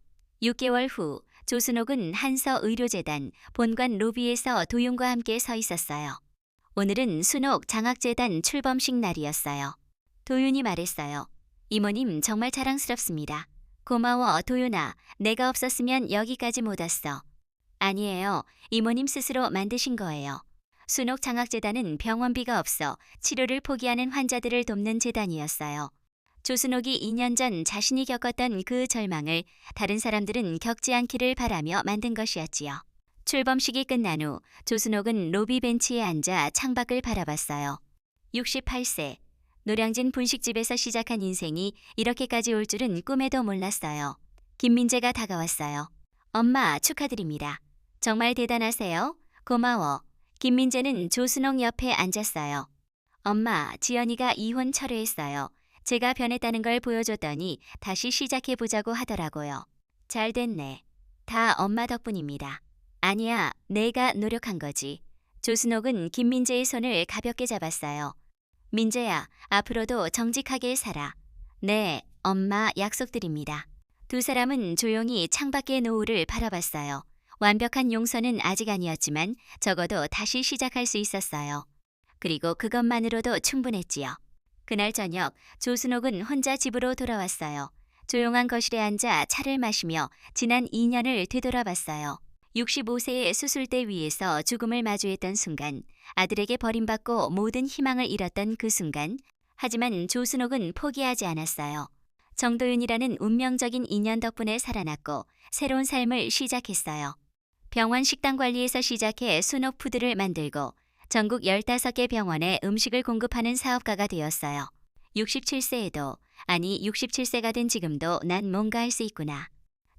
6개월 후 조순옥은 한서의료재단 본관 로비에서 도윤과 함께 서 있었어요. 오늘은 순옥 장학재단 출범식 날이었어요. 도윤이 말했어요. 이모님 정말 자랑스럽습니다. 고마워, 도윤아. 내가 없었으면 여기까지 못 왔어. 아니에요. 이모님 스스로 만드신 거예요. 순옥장학재단은 병원비가 없어 치료를 포기하는 환자들을 돕는 재단이었어요. 조순옥이 2년 전 자신이 겪었던 그 절망을 다른 사람들은 겪지 않기를 바라며 만든 것이었지요. 출범식이 끝난 후 조순옥은 로비 벤치에 앉아 창밖을 바라봤어요. 68세, 노량진 분식집에서 시작한 인생이 이렇게까지 올 줄은 꿈에도 몰랐어요. 김민재가 다가왔어요. 엄마, 축하드립니다. 정말 대단하세요. 고마워. 김민재는 조순옥 옆에 앉았어요. 엄마, 지연이가 이혼 철회했어요. 제가 변했다는 걸 보여줬더니 다시 시작해보자고 하더라고요. 잘 됐네. 다 엄마 덕분입니다. 아니야, 내가 노력한 거지. 조순옥은 김민재의 손을 가볍게 잡았어요. 민재야, 앞으로도 정직하게 살아. 네, 엄마 약속드립니다. 두 사람은 조용히 창밖의 노을을 바라봤어요. 완벽한 용서는 아직 아니었지만 적어도 다시 시작할 수 있었어요. 그리고 그것만으로도 충분했지요. 그날 저녁 조순옥은 혼자 집으로 돌아왔어요. 조용한 거실에 앉아 차를 마시며 지난 2년을 되돌아봤어요. 65세의 수술대 위에서 죽음을 마주했던 순간, 아들에게 버림받고 모든 희망을 잃었던 그 순간, 하지만 조순옥은 포기하지 않았어요. 정도윤이라는 운명적인 인연 덕분에 살아났고 새로운 삶을 시작했어요. 병원 식당 관리에서 시작해 순옥푸드를 만들고 전국 15개 병원에 음식을 공급하는 사업가가 되었어요. 67세에도, 아니 67세가 된 지금도 난 뭔가 할 수 있구나.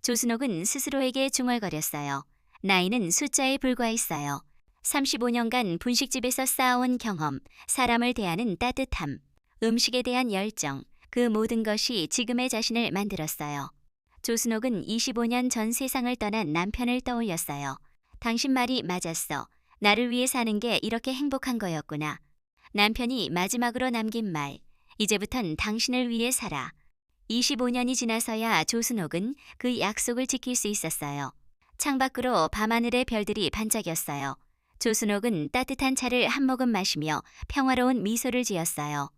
조순옥은 스스로에게 중얼거렸어요. 나이는 숫자에 불과했어요. 35년간 분식집에서 쌓아온 경험, 사람을 대하는 따뜻함, 음식에 대한 열정, 그 모든 것이 지금의 자신을 만들었어요. 조순옥은 25년 전 세상을 떠난 남편을 떠올렸어요. 당신 말이 맞았어. 나를 위해 사는 게 이렇게 행복한 거였구나. 남편이 마지막으로 남긴 말, 이제부턴 당신을 위해 살아. 25년이 지나서야 조순옥은 그 약속을 지킬 수 있었어요. 창밖으로 밤하늘의 별들이 반짝였어요. 조순옥은 따뜻한 차를 한 모금 마시며 평화로운 미소를 지었어요.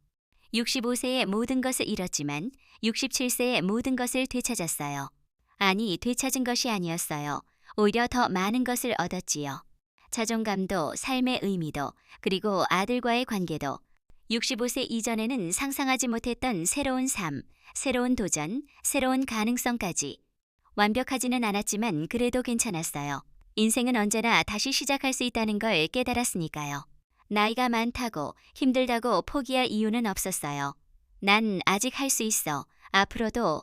65세의 모든 것을 잃었지만 67세의 모든 것을 되찾았어요. 아니, 되찾은 것이 아니었어요. 오히려 더 많은 것을 얻었지요. 자존감도, 삶의 의미도, 그리고 아들과의 관계도. 65세 이전에는 상상하지 못했던 새로운 삶, 새로운 도전, 새로운 가능성까지. 완벽하지는 않았지만 그래도 괜찮았어요. 인생은 언제나 다시 시작할 수 있다는 걸 깨달았으니까요. 나이가 많다고, 힘들다고 포기할 이유는 없었어요. 난 아직 할 수 있어. 앞으로도.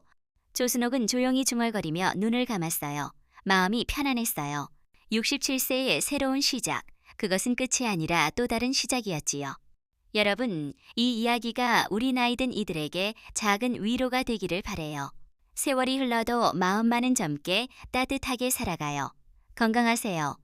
조순옥은 조용히 중얼거리며 눈을 감았어요. 마음이 편안했어요. 67세의 새로운 시작, 그것은 끝이 아니라 또 다른 시작이었지요. 여러분, 이 이야기가 우리 나이 든 이들에게 작은 위로가 되기를 바래요. 세월이 흘러도 마음만은 젊게 따뜻하게 살아가요. 건강하세요.